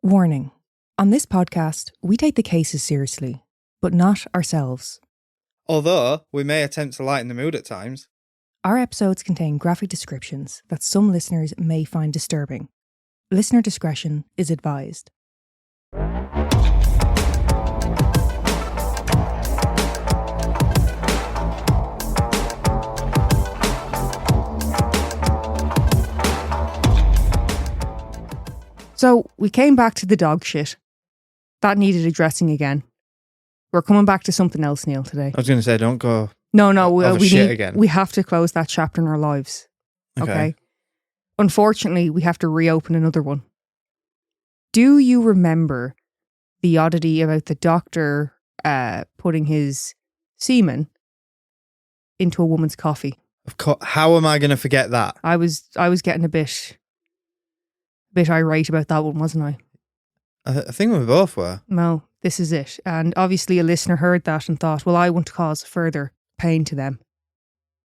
Warning. On this podcast, we take the cases seriously, but not ourselves. Although we may attempt to lighten the mood at times. Our episodes contain graphic descriptions that some listeners may find disturbing. Listener discretion is advised. So, we came back to the dog shit. That needed addressing again. We're coming back to something else, Neil, today. I was going to say, don't go. No, again. We have to close that chapter in our lives. Okay. Unfortunately, we have to reopen another one. Do you remember the oddity about the doctor putting his semen into a woman's coffee? Of course. How am I going to forget that? I was getting a bit irate about that one, wasn't I? I think we both were. No, this is it. And obviously a listener heard that and thought, well, I want to cause further pain to them.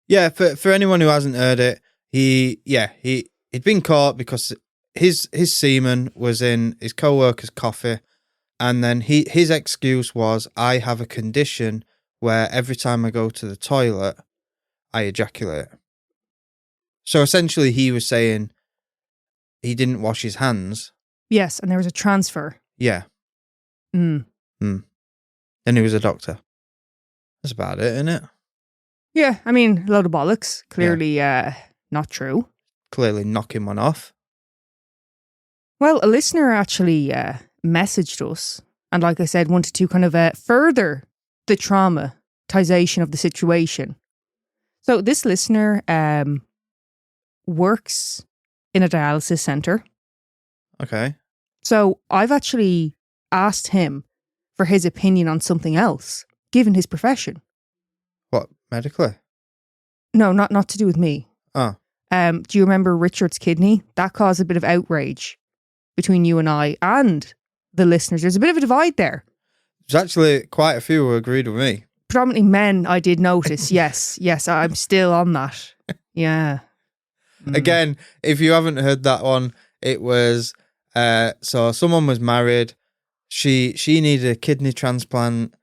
Yeah, for anyone who hasn't heard it, he'd been caught because his semen was in his co-worker's coffee, and then his excuse was, I have a condition where every time I go to the toilet, I ejaculate. So essentially he was saying he didn't wash his hands. Yes, and there was a transfer. Yeah. And he was a doctor. That's about it, isn't it? Yeah, I mean, a load of bollocks. Clearly not true. Clearly knocking one off. Well, a listener actually messaged us and, like I said, wanted to kind of further the traumatization of the situation. So this listener works in a dialysis centre. Okay. So I've actually asked him for his opinion on something else, given his profession. What, medically? No, not to do with me. Oh. Do you remember Richard's kidney? That caused a bit of outrage between you and I and the listeners. There's a bit of a divide there. There's actually quite a few who agreed with me. Predominantly men, I did notice. Yes, I'm still on that. Yeah. Again, if you haven't heard that one, it was, so someone was married. She needed a kidney transplant.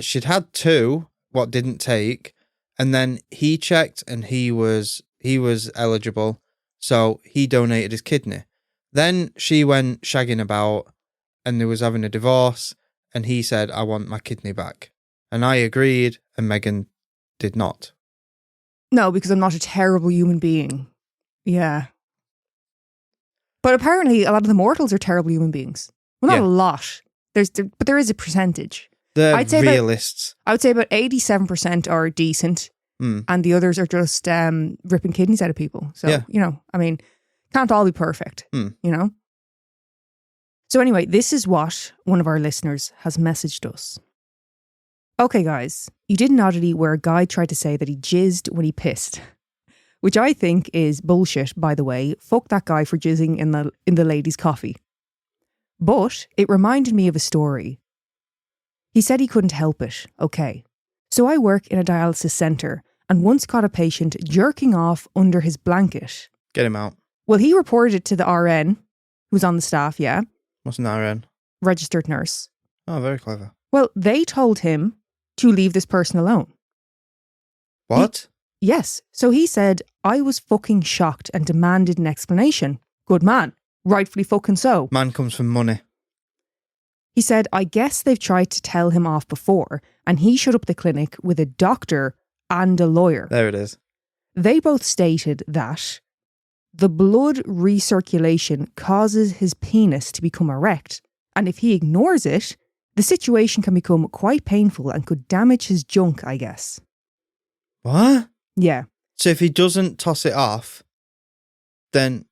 She'd had two, what didn't take. And then he checked and he was eligible. So he donated his kidney. Then she went shagging about and they was having a divorce. And he said, I want my kidney back. And I agreed and Megan did not. No, because I'm not a terrible human being. Yeah. But apparently a lot of the mortals are terrible human beings. Well, not a lot. But there is a percentage. I'd say realists. I would say about 87% are decent. And the others are just ripping kidneys out of people. So, I mean, can't all be perfect, you know? So anyway, this is what one of our listeners has messaged us. Okay, guys, you did an oddity where a guy tried to say that he jizzed when he pissed, which I think is bullshit, by the way. Fuck that guy for jizzing in the ladies' coffee. But it reminded me of a story. He said he couldn't help it. Okay. So I work in a dialysis centre and once caught a patient jerking off under his blanket. Get him out. Well, he reported it to the RN, who was on the staff, yeah? What's an RN? Registered nurse. Oh, very clever. Well, they told him to leave this person alone. What? Yes. So he said, I was fucking shocked and demanded an explanation. Good man. Rightfully fucking so. Man comes from money. He said, I guess they've tried to tell him off before, and he showed up at the clinic with a doctor and a lawyer. There it is. They both stated that the blood recirculation causes his penis to become erect, and if he ignores it, the situation can become quite painful and could damage his junk, I guess. What? Yeah. So if he doesn't toss it off, then...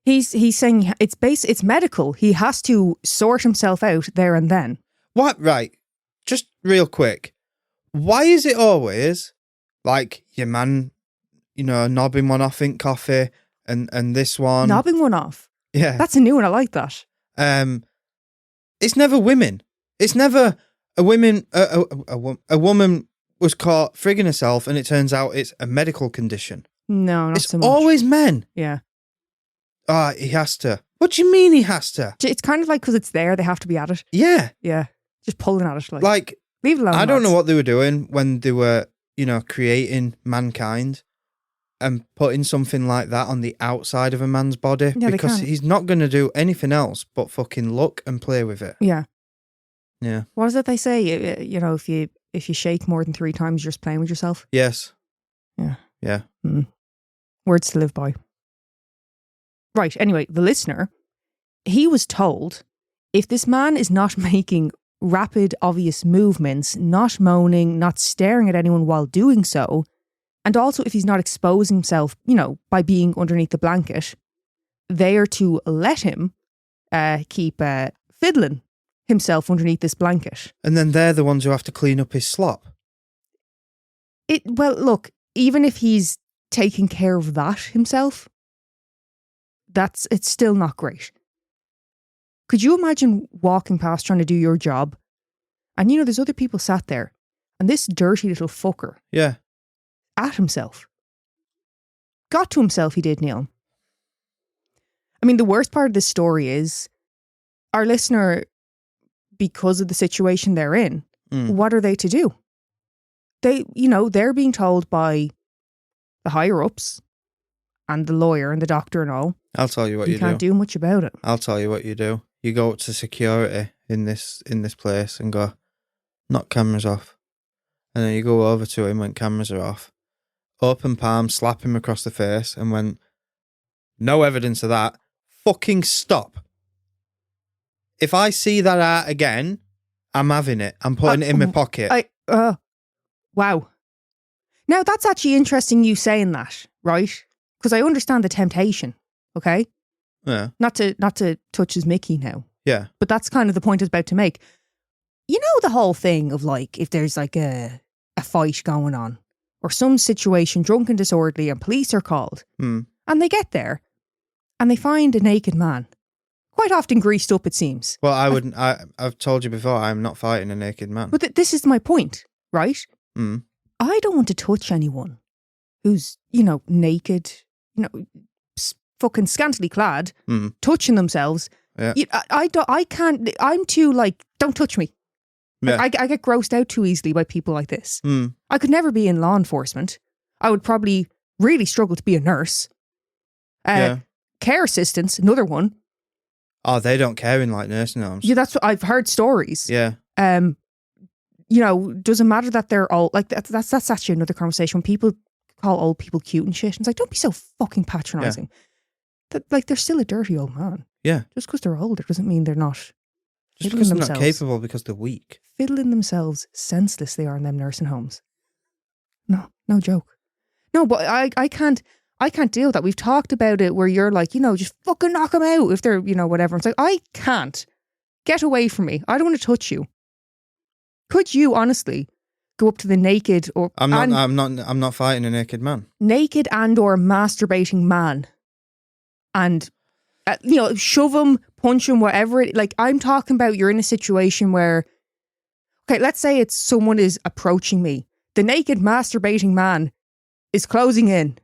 He's saying it's medical. He has to sort himself out there and then. What? Right. Just real quick. Why is it always like your man, knobbing one off in coffee and this one? Knobbing one off? Yeah. That's a new one. I like that. It's never women. It's never a woman was caught frigging herself and it turns out it's a medical condition. No, not it's so much. Always men. Yeah. He has to. What do you mean he has to? It's kind of like because it's there, they have to be at it. Yeah. Yeah. Just pulling at it. Like leave it alone. I don't know what they were doing when they were, creating mankind and putting something like that on the outside of a man's body, because he's not going to do anything else but fucking look and play with it. Yeah. Yeah. What is it they say? If you shake more than 3 times, you're just playing with yourself. Yes. Yeah. Yeah. Words to live by. Right. Anyway, the listener, he was told if this man is not making rapid, obvious movements, not moaning, not staring at anyone while doing so, and also if he's not exposing himself, by being underneath the blanket, they are to let him keep fiddling himself underneath this blanket. And then they're the ones who have to clean up his slop. Well, look, even if he's taking care of that himself, it's still not great. Could you imagine walking past trying to do your job and there's other people sat there and this dirty little fucker at himself. Got to himself, he did, Neil. I mean, the worst part of this story is our listener, because of the situation they're in, what are they to do? They're being told by the higher ups and the lawyer and the doctor and all. I'll tell you what you do. You can't do much about it. I'll tell you what you do. You go up to security in this place and go, knock cameras off. And then you go over to him when cameras are off. Open palm, slap him across the face, and when no evidence of that, fucking stop. If I see that art again, I'm having it. I'm putting it in my pocket. Wow. Now that's actually interesting you saying that, right? Because I understand the temptation, okay? Yeah. Not to touch his Mickey now. Yeah. But that's kind of the point I was about to make. The whole thing of if there's a fight going on or some situation, drunk and disorderly, and police are called, and they get there and they find a naked man, quite often greased up, it seems. Well, I've told you before, I'm not fighting a naked man. But this is my point, right? I don't want to touch anyone who's, naked, fucking scantily clad, touching themselves. Yeah. I can't, I'm too don't touch me. Yeah. I get grossed out too easily by people like this. I could never be in law enforcement. I would probably really struggle to be a nurse. Care assistants, another one. Oh, they don't care in nursing homes. Yeah, that's what I've heard stories. Yeah. Doesn't matter that they're old. That's actually another conversation. When people call old people cute and shit, it's don't be so fucking patronising. Yeah. They're still a dirty old man. Yeah. Just because they're older doesn't mean they're not. Just because they're not capable, because they're weak. Fiddling themselves senseless they are in them nursing homes. No joke. No, but I can't deal with that. We've talked about it where you're just fucking knock them out if they're, whatever. It's I can't. Get away from me. I don't want to touch you. Could you honestly go up to the naked or I'm not fighting a naked man. Naked and or masturbating man and shove him, punch him, whatever I'm talking about you're in a situation where let's say it's someone is approaching me. The naked masturbating man is closing in.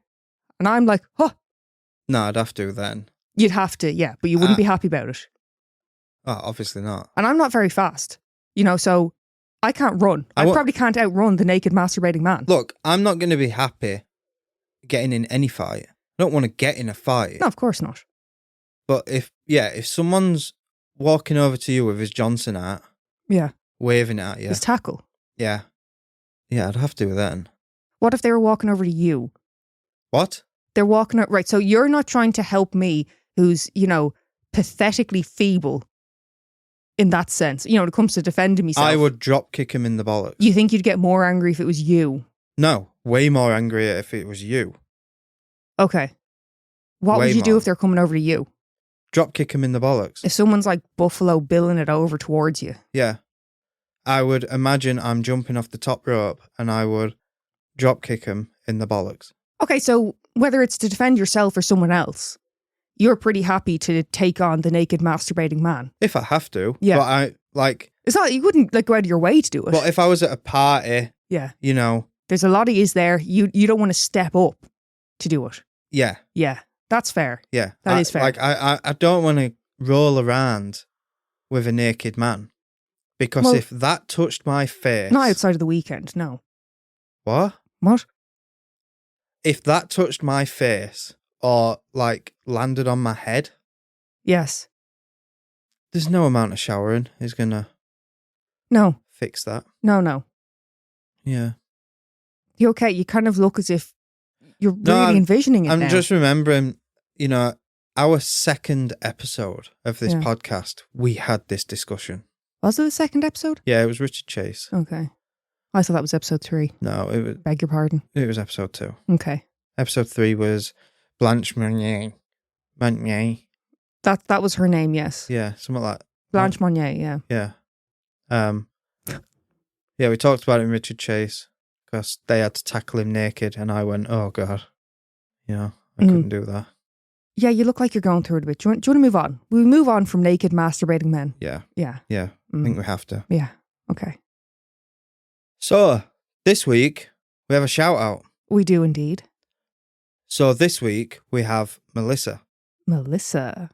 And I'm No, I'd have to then. You'd have to, yeah, but you wouldn't be happy about it. Oh, obviously not. And I'm not very fast, so I can't run. I probably can't outrun the naked masturbating man. Look, I'm not going to be happy getting in any fight. I don't want to get in a fight. No, of course not. But if someone's walking over to you with his Johnson hat, waving it at you, his tackle, yeah, I'd have to then. What if they were walking over to you? What? They're walking out, right? So you're not trying to help me, who's pathetically feeble. In that sense, when it comes to defending myself, I would drop kick him in the bollocks. You think you'd get more angry if it was you? No, way more angry if it was you. Okay. What would you do if they're coming over to you? Drop kick him in the bollocks. If someone's Buffalo Billing it over towards you. Yeah. I would imagine I'm jumping off the top rope and I would drop kick him in the bollocks. Okay, so whether it's to defend yourself or someone else, you're pretty happy to take on the naked masturbating man. If I have to. Yeah. But it's not, you wouldn't go out of your way to do it. But if I was at a party. Yeah. There's a lot of yous there. You don't want to step up to do it. Yeah. Yeah. That's fair. Yeah. That is fair. Like, I don't want to roll around with a naked man because if that touched my face... Not outside of the weekend, no. What? What? If that touched my face or, like, landed on my head... Yes. There's no amount of showering is going to... No. Fix that. No. Yeah. You okay? You kind of look as if you're really envisioning it I'm now. just remembering, you know, our second episode of this podcast, we had this discussion. Was it the second episode? Yeah, it was Richard Chase. Okay. I thought that was episode 3. No, it was... Beg your pardon. It was episode 2. Okay. Episode 3 was Blanche Monnier. That was her name, yes. Yeah, something like that. Blanche Monnier, yeah. Yeah. Yeah, we talked about it in Richard Chase because they had to tackle him naked and I went, oh God, you know, I couldn't do that. Yeah, you look like you're going through it a bit. Do you want to move on? We move on from naked masturbating men. Yeah. Yeah. Yeah. I think we have to. Yeah. Okay. So this week we have a shout out. We do indeed. So this week we have Melissa. Melissa.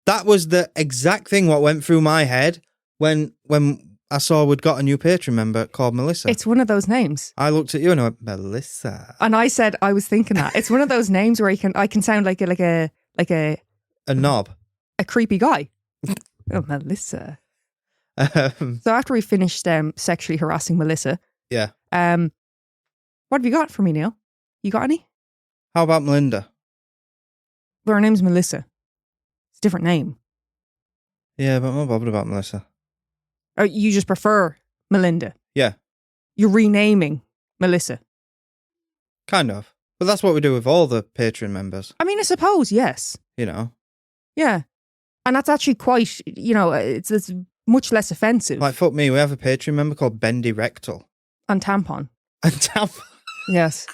That was the exact thing what went through my head when I saw we'd got a new Patreon member called Melissa. It's one of those names. I looked at you and I went, Melissa. And I said, I was thinking that. It's one of those names where I can sound like a knob. A creepy guy. Oh, Melissa. So after we finished sexually harassing Melissa. Yeah. What have you got for me, Neil? You got any? How about Melinda? Well, her name's Melissa. It's a different name. Yeah, but I'm not bothered about Melissa. Or you just prefer Melinda? Yeah. You're renaming Melissa? Kind of. But that's what we do with all the Patreon members. I mean, I suppose, yes. You know? Yeah. And that's actually quite, you know, it's much less offensive. Like, fuck me, we have a Patreon member called Bendy Rectal. And Tampon. And Tampon. Yes.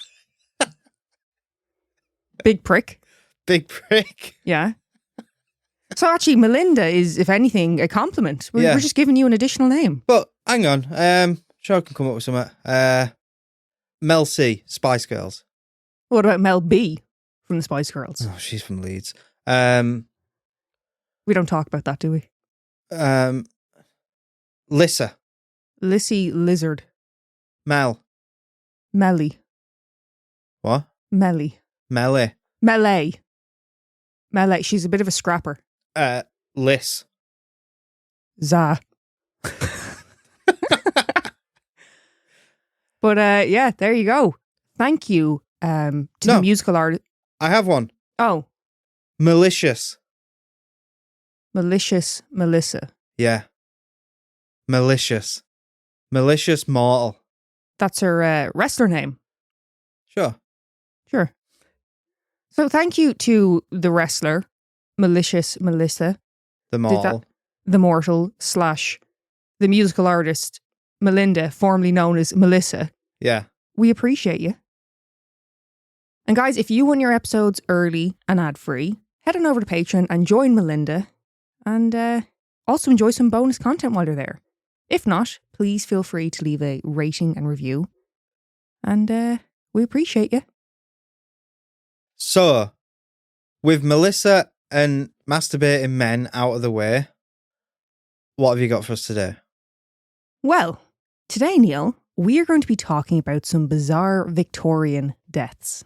Big prick. Big prick. Yeah. So actually, Melinda is, if anything, a compliment. We're just giving you an additional name. But hang on, sure I can come up with something. Mel C, Spice Girls. What about Mel B from the Spice Girls? Oh, she's from Leeds. We don't talk about that, do we? Lissa. Lissy Lizard. Mel. Melly. What? Melly. Melly. Melee. Melee. She's a bit of a scrapper. Liss. Za. But yeah, there you go. Thank you to the musical artist. I have one. Oh. Malicious. Malicious Melissa. Yeah. Malicious. Malicious Mortal. That's her wrestler name. Sure. So thank you to the wrestler, Malicious Melissa. The Mortal. The Mortal / the musical artist, Melinda, formerly known as Melissa. Yeah. We appreciate you. And guys, if you want your episodes early and ad-free, head on over to Patreon and join Melinda. And also enjoy some bonus content while you're there. If not, please feel free to leave a rating and review. And we appreciate you. So, with Melissa and masturbating men out of the way, what have you got for us today? Well, today, Neil, we are going to be talking about some bizarre Victorian deaths.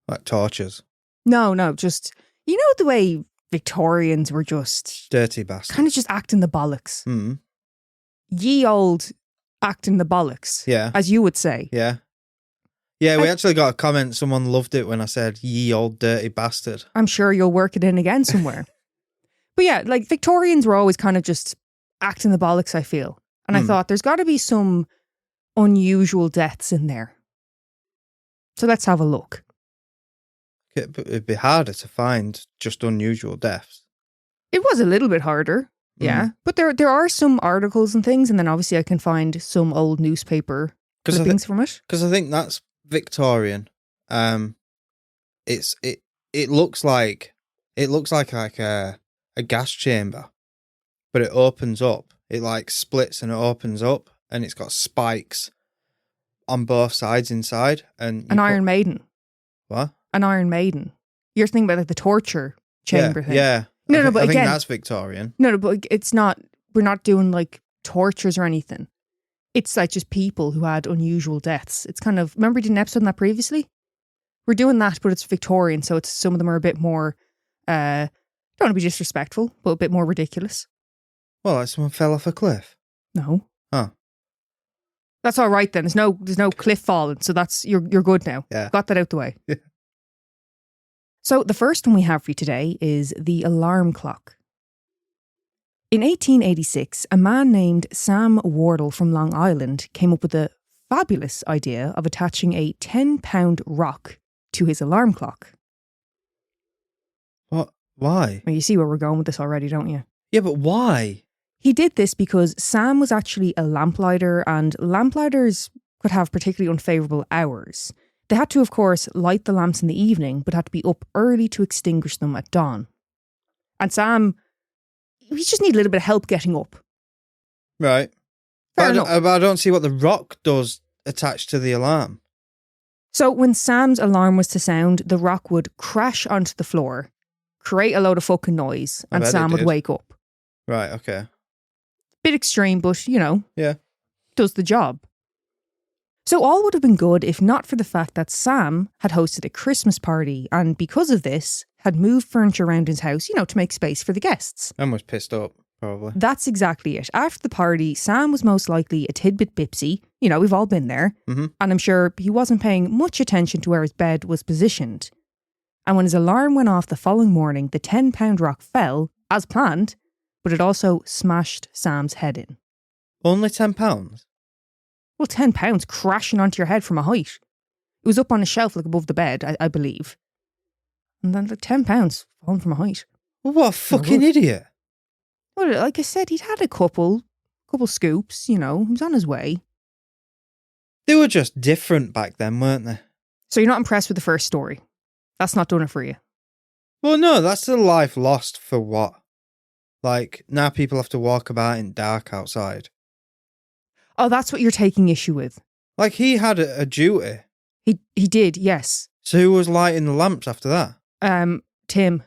Like tortures? No, just, you know the way Victorians were just... dirty bastards. Kind of just acting the bollocks. Ye old acting the bollocks. Yeah. As you would say. Yeah. Yeah, we actually got a comment. Someone loved it when I said, ye old dirty bastard. I'm sure you'll work it in again somewhere. But yeah, like Victorians were always kind of just acting the bollocks, I feel. And I thought there's got to be some unusual deaths in there. So let's have a look. It'd be harder to find just unusual deaths. It was a little bit harder. Yeah. But there are some articles and things. And then obviously I can find some old newspaper clippings from it. Because I think that's Victorian. It looks like a gas chamber, but it opens up. It like splits and it opens up, and it's got spikes on both sides inside. And Iron Maiden. What? An Iron Maiden. You're thinking about like the torture chamber thing. Yeah. No, but I again, think that's Victorian. No, but it's not. We're not doing like tortures or anything. It's like just people who had unusual deaths. It's kind of, remember we did an episode on that previously? We're doing that, but it's Victorian, so it's some of them are a bit more, don't want to be disrespectful, but a bit more ridiculous. Well, like someone fell off a cliff. No. Oh. That's all right then. There's no cliff falling, so that's you're good now. Yeah. Got that out the way. Yeah. So the first one we have for you today is the alarm clock. In 1886, a man named Sam Wardle from Long Island came up with the fabulous idea of attaching a 10-pound rock to his alarm clock. What? Why? Well, you see where we're going with this already, don't you? Yeah, but why? He did this because Sam was actually a lamplighter, and lamplighters could have particularly unfavourable hours. They had to, of course, light the lamps in the evening, but had to be up early to extinguish them at dawn. And Sam, he just needed a little bit of help getting up. Right. Fair But I don't see what the rock does attached to the alarm. So when Sam's alarm was to sound, the rock would crash onto the floor, create a load of fucking noise, and Sam would wake up. Right, okay. Bit extreme, but, Yeah. does the job. So all would have been good if not for the fact that Sam had hosted a Christmas party and because of this had moved furniture around his house, to make space for the guests. And was pissed up, probably. That's exactly it. After the party, Sam was most likely a tidbit bipsy. We've all been there. Mm-hmm. And I'm sure he wasn't paying much attention to where his bed was positioned. And when his alarm went off the following morning, the 10-pound rock fell, as planned, but it also smashed Sam's head in. Only £10? Well, £10 crashing onto your head from a height. It was up on a shelf like above the bed, I believe. And then like £10 falling from a height. Well, what a fucking idiot. Well, like I said, he'd had a couple scoops, he was on his way. They were just different back then, weren't they? So you're not impressed with the first story? That's not doing it for you? Well, no, that's the life lost for what? Like, now people have to walk about in dark outside. Oh, that's what you're taking issue with. Like, he had a duty. He did, yes. So who was lighting the lamps after that? Tim.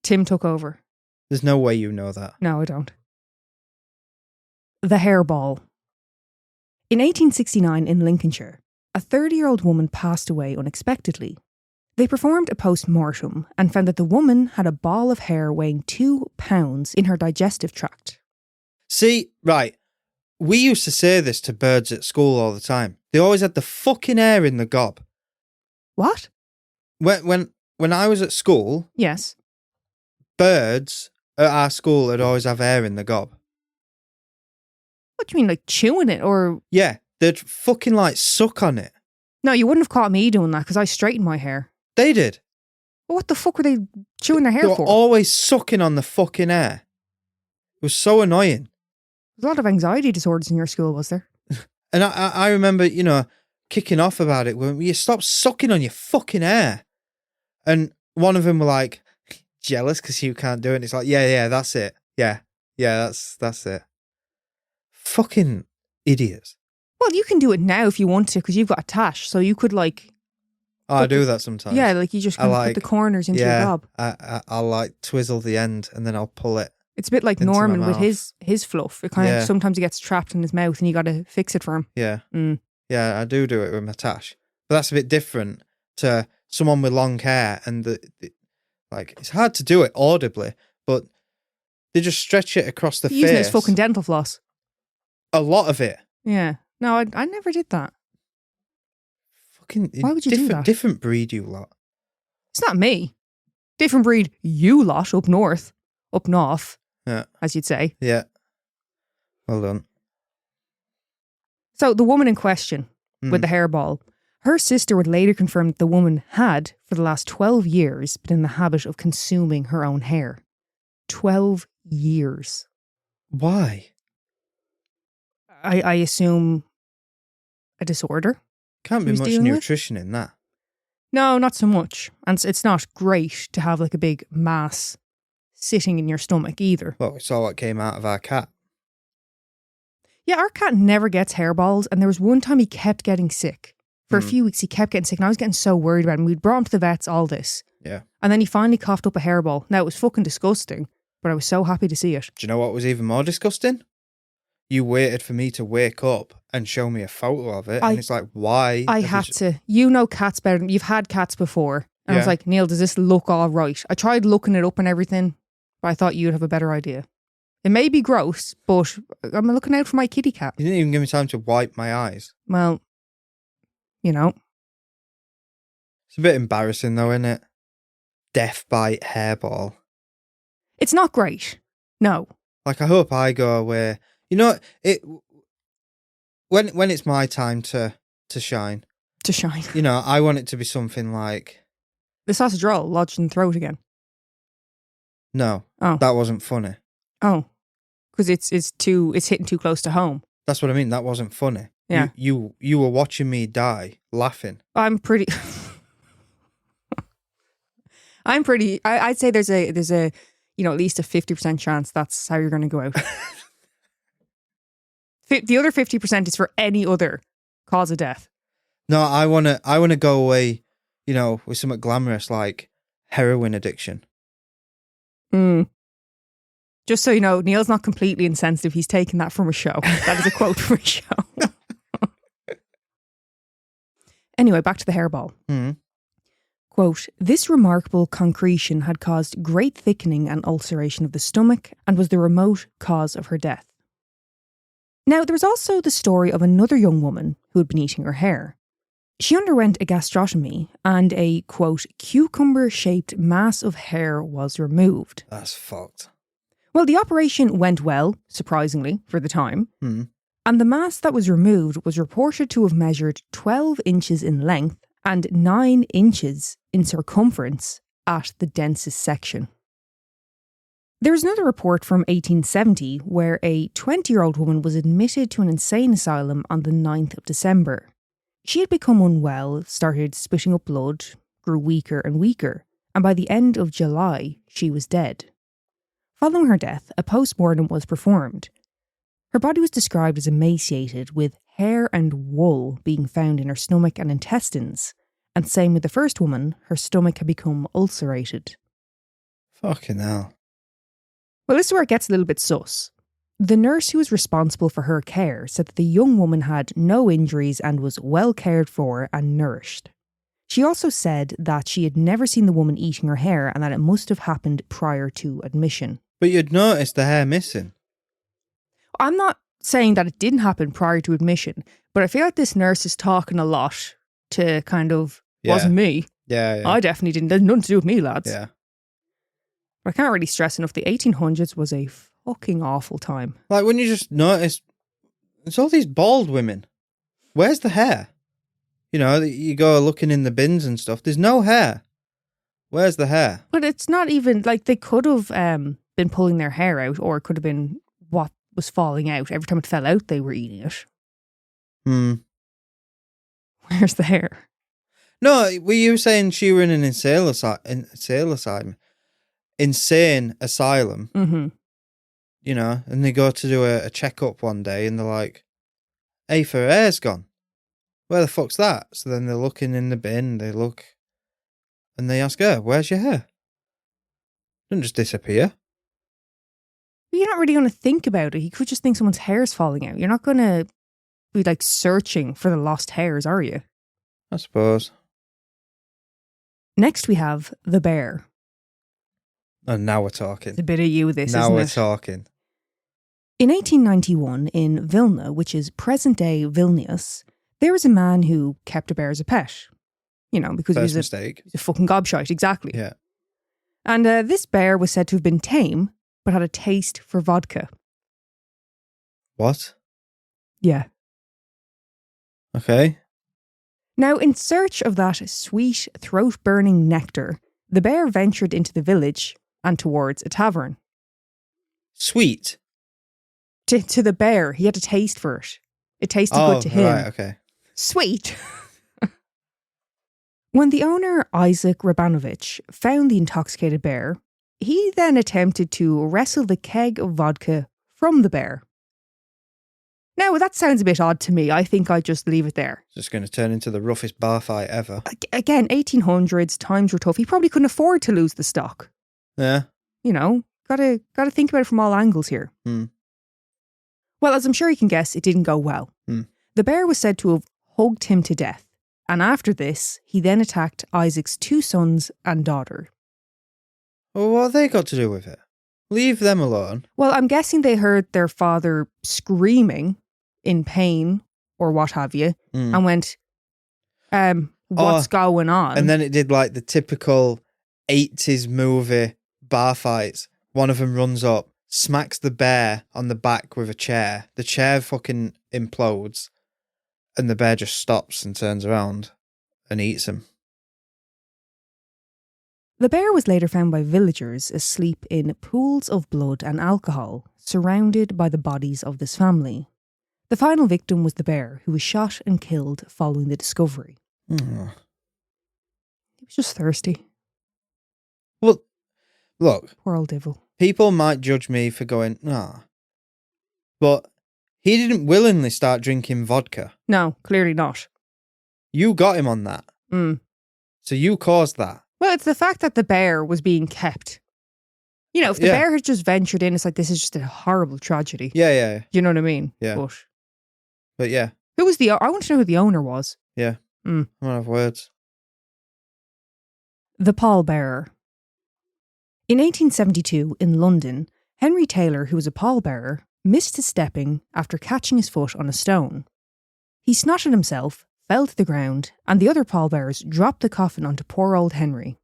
Tim took over. There's no way you know that. No, I don't. The hairball. In 1869 in Lincolnshire, a 30-year-old woman passed away unexpectedly. They performed a post-mortem and found that the woman had a ball of hair weighing 2 pounds in her digestive tract. See, right, we used to say this to birds at school all the time. They always had the fucking hair in the gob. What? When I was at school, yes, birds at our school would always have hair in the gob. What do you mean, like chewing it or? Yeah, they'd fucking like suck on it. No, you wouldn't have caught me doing that because I straightened my hair. They did. Well, what the fuck were they chewing their hair They were for? always sucking on the fucking hair. It was so annoying. There's a lot of anxiety disorders in your school, was there? And I remember, kicking off about it when you stop sucking on your fucking hair. And one of them were like, jealous because you can't do it. And it's like, yeah, that's it. Yeah, that's it. Fucking idiots. Well, you can do it now if you want to because you've got a tash. So you could like... I do that sometimes. Yeah, like you just kind of put the corners into your gob. I'll like twizzle the end and then I'll pull it. It's a bit like Norman with his fluff. It kind of sometimes it gets trapped in his mouth and you got to fix it for him. Yeah. Yeah, I do it with my tash. But that's a bit different to someone with long hair and it's hard to do it audibly, but they just stretch it across the face. Using his fucking dental floss. A lot of it. Yeah. No, I never did that. Fucking why would you do that? Different breed, you lot. It's not me. Different breed, you lot up north. Up north. Yeah. As you'd say. Yeah. Well done. So the woman in question with the hairball, her sister would later confirm that the woman had, for the last 12 years, been in the habit of consuming her own hair. 12 years. Why? I assume a disorder. Can't be much nutrition in that. No, not so much. And it's not great to have like a big mass sitting in your stomach either. Well, we saw what came out of our cat. Yeah, our cat never gets hairballs, and there was one time he kept getting sick. For a few weeks he kept getting sick, and I was getting so worried about him. We'd brought him to the vets, all this. Yeah. And then he finally coughed up a hairball. Now, it was fucking disgusting, but I was so happy to see it. Do you know what was even more disgusting? You waited for me to wake up and show me a photo of it. And it's like, why? I had to. You know cats better. You've had cats before. And I was like, Neil, does this look all right? I tried looking it up and everything, but I thought you'd have a better idea. It may be gross, but I'm looking out for my kitty cat. You didn't even give me time to wipe my eyes. Well, you know. It's a bit embarrassing though, isn't it? Death bite hairball. It's not great. No. Like, I hope I go away. You know, when it's my time to shine. To shine. You know, I want it to be something like... The sausage roll lodged in the throat again. No. Oh. That wasn't funny. Oh. Because it's hitting too close to home. That's what I mean. That wasn't funny. Yeah. You were watching me die, laughing. I'm pretty... I'd say there's a you know, at least a 50% chance that's how you're going to go out. The other 50% is for any other cause of death. No, I wanna go away, you know, with something glamorous like heroin addiction. Just so you know, Neil's not completely insensitive. He's taken that from a show. That is a quote from a show. Anyway, back to the hairball. Quote, this remarkable concretion had caused great thickening and ulceration of the stomach and was the remote cause of her death. Now, there was also the story of another young woman who had been eating her hair. She underwent a gastrotomy and a, quote, cucumber-shaped mass of hair was removed. That's fucked. Well, the operation went well, surprisingly, for the time. And the mass that was removed was reported to have measured 12 inches in length and 9 inches in circumference at the densest section. There is another report from 1870 where a 20-year-old woman was admitted to an insane asylum on the 9th of December. She had become unwell, started spitting up blood, grew weaker and weaker, and by the end of July, she was dead. Following her death, a post-mortem was performed. Her body was described as emaciated, with hair and wool being found in her stomach and intestines, and same with the first woman, her stomach had become ulcerated. Fucking hell. Well, this is where it gets a little bit sus. The nurse who was responsible for her care said that the young woman had no injuries and was well cared for and nourished. She also said that she had never seen the woman eating her hair and that it must have happened prior to admission. But you'd noticed the hair missing. I'm not saying that it didn't happen prior to admission, but I feel like this nurse is talking a lot to kind of, wasn't me. Yeah. I definitely didn't. There's nothing to do with me, lads. Yeah. But I can't really stress enough, the 1800s was a fucking awful time. Like, when you just notice, it's all these bald women. Where's the hair? You know, you go looking in the bins and stuff. There's no hair. Where's the hair? But it's not even, like, they could have been pulling their hair out, or it could have been what was falling out. Every time it fell out, they were eating it. Where's the hair? No, were you saying she were in an insane asylum? Mm-hmm. You know, and they go to do a checkup one day and they're like, hey, her hair's gone. Where the fuck's that? So then they're looking in the bin, they look, and they ask her, where's your hair? It doesn't just disappear. You're not really going to think about it. You could just think someone's hair's falling out. You're not going to be like searching for the lost hairs, are you? I suppose. Next we have the bear. And now we're talking. It's a bit of you, this, now isn't we're it? talking. In 1891, in Vilna, which is present-day Vilnius, there was a man who kept a bear as a pet. You know, because he was a fucking gobshite, exactly. Yeah. And this bear was said to have been tame, but had a taste for vodka. What? Yeah. Okay. Now, in search of that sweet, throat-burning nectar, the bear ventured into the village and towards a tavern. Sweet? To the bear, he had a taste for it. It tasted good to him. Right, okay. Sweet. When the owner, Isaac Rabanovich, found the intoxicated bear, he then attempted to wrestle the keg of vodka from the bear. Now, that sounds a bit odd to me. I think I'd just leave it there. It's just going to turn into the roughest bar fight ever. Again, 1800s, times were tough. He probably couldn't afford to lose the stock. Yeah. You know, gotta think about it from all angles here. Well, as I'm sure you can guess, it didn't go well. The bear was said to have hugged him to death. And after this, he then attacked Isaac's 2 sons and daughter. Well, what have they got to do with it? Leave them alone. Well, I'm guessing they heard their father screaming in pain or what have you and went, what's going on? And then it did like the typical 80s movie bar fights. One of them runs up, smacks the bear on the back with a chair. The chair fucking implodes and the bear just stops and turns around and eats him. The bear was later found by villagers asleep in pools of blood and alcohol, surrounded by the bodies of this family. The final victim was the bear, who was shot and killed following the discovery. He was just thirsty. Well, look. Poor old devil. People might judge me for going, but he didn't willingly start drinking vodka. No, clearly not. You got him on that. So you caused that. Well, it's the fact that the bear was being kept. You know, if the bear had just ventured in, it's like, this is just a horrible tragedy. Yeah. You know what I mean? Yeah. But yeah. Who was I want to know who the owner was. Yeah. I don't have words. The pallbearer. In 1872, in London, Henry Taylor, who was a pallbearer, missed his stepping after catching his foot on a stone. He snotted himself, fell to the ground, and the other pallbearers dropped the coffin onto poor old Henry.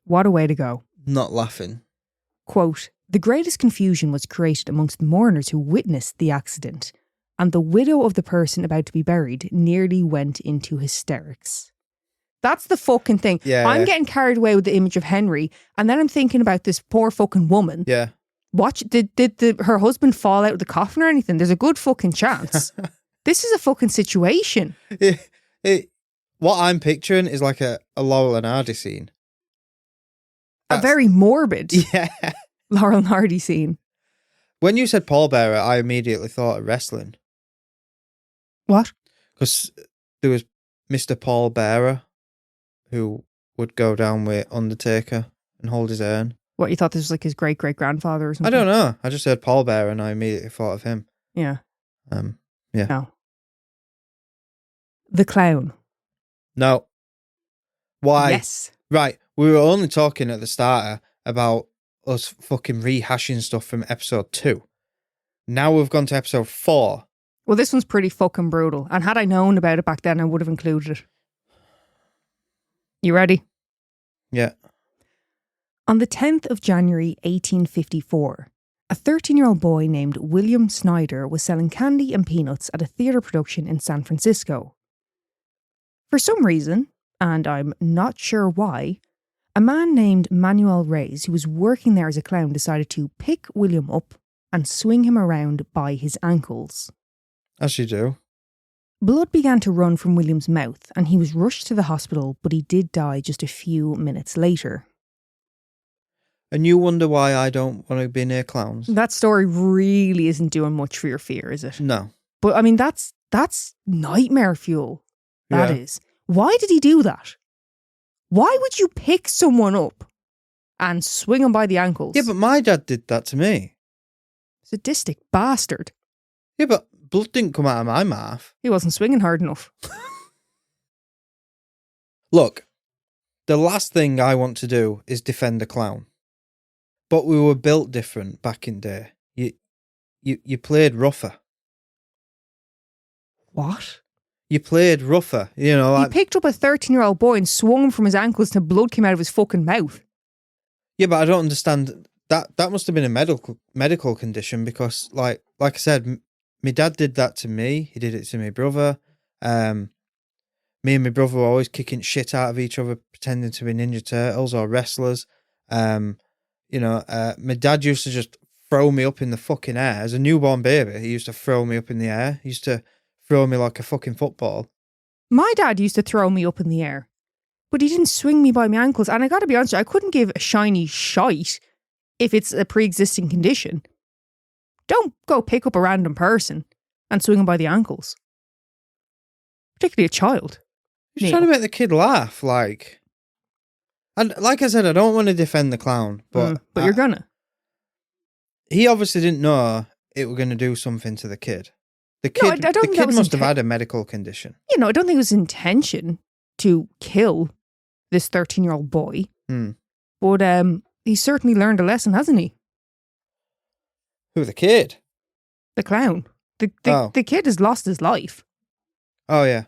What a way to go. Not laughing. Quote, the greatest confusion was created amongst the mourners who witnessed the accident, and the widow of the person about to be buried nearly went into hysterics. That's the fucking thing. Yeah, I'm getting carried away with the image of Henry, and then I'm thinking about this poor fucking woman. Yeah. Did her husband fall out of the coffin or anything? There's a good fucking chance. This is a fucking situation. What I'm picturing is like a Laurel and Hardy scene. A very morbid Laurel and Hardy scene. When you said pallbearer, I immediately thought of wrestling. What? Because there was Mr. Pallbearer who would go down with Undertaker and hold his urn. What, you thought this was like his great-great-grandfather or something? I don't know. I just heard pallbearer and I immediately thought of him. Yeah. Yeah. No. The clown. No. Why? Yes. Right. We were only talking at the starter about us fucking rehashing stuff from episode 2. Now we've gone to episode 4. Well, this one's pretty fucking brutal. And had I known about it back then, I would have included it. You ready? Yeah. On the 10th of January 1854, a 13-year-old boy named William Snyder was selling candy and peanuts at a theatre production in San Francisco. For some reason, and I'm not sure why, a man named Manuel Reyes, who was working there as a clown, decided to pick William up and swing him around by his ankles. As you do. Blood began to run from William's mouth and he was rushed to the hospital, but he did die just a few minutes later. And you wonder why I don't want to be near clowns? That story really isn't doing much for your fear, is it? No. But I mean, that's nightmare fuel. That is. Why did he do that? Why would you pick someone up and swing him by the ankles? Yeah, but my dad did that to me. Sadistic bastard. Yeah, but blood didn't come out of my mouth. He wasn't swinging hard enough. Look, the last thing I want to do is defend a clown. But we were built different back in day. You played rougher. What? You played rougher, you know. He picked up a 13-year-old boy and swung him from his ankles till blood came out of his fucking mouth. Yeah, but I don't understand. That must have been a medical condition because, like I said, my dad did that to me. He did it to my brother. Me and my brother were always kicking shit out of each other, pretending to be Ninja Turtles or wrestlers. My dad used to just throw me up in the fucking air. As a newborn baby, he used to throw me up in the air. He used to throw me like a fucking football. My dad used to throw me up in the air, but he didn't swing me by my ankles. And I got to be honest, I couldn't give a shiny shite if it's a pre-existing condition. Don't go pick up a random person and swing him by the ankles. Particularly a child. He's trying to make the kid laugh, like... And like I said, I don't want to defend the clown, but... But you're gonna. He obviously didn't know it were going to do something to the kid. The kid, I don't think that was must have had a medical condition. You know, I don't think it was intention to kill this 13-year-old boy. But he certainly learned a lesson, hasn't he? Who, the kid? The clown. The kid has lost his life. Oh, yeah.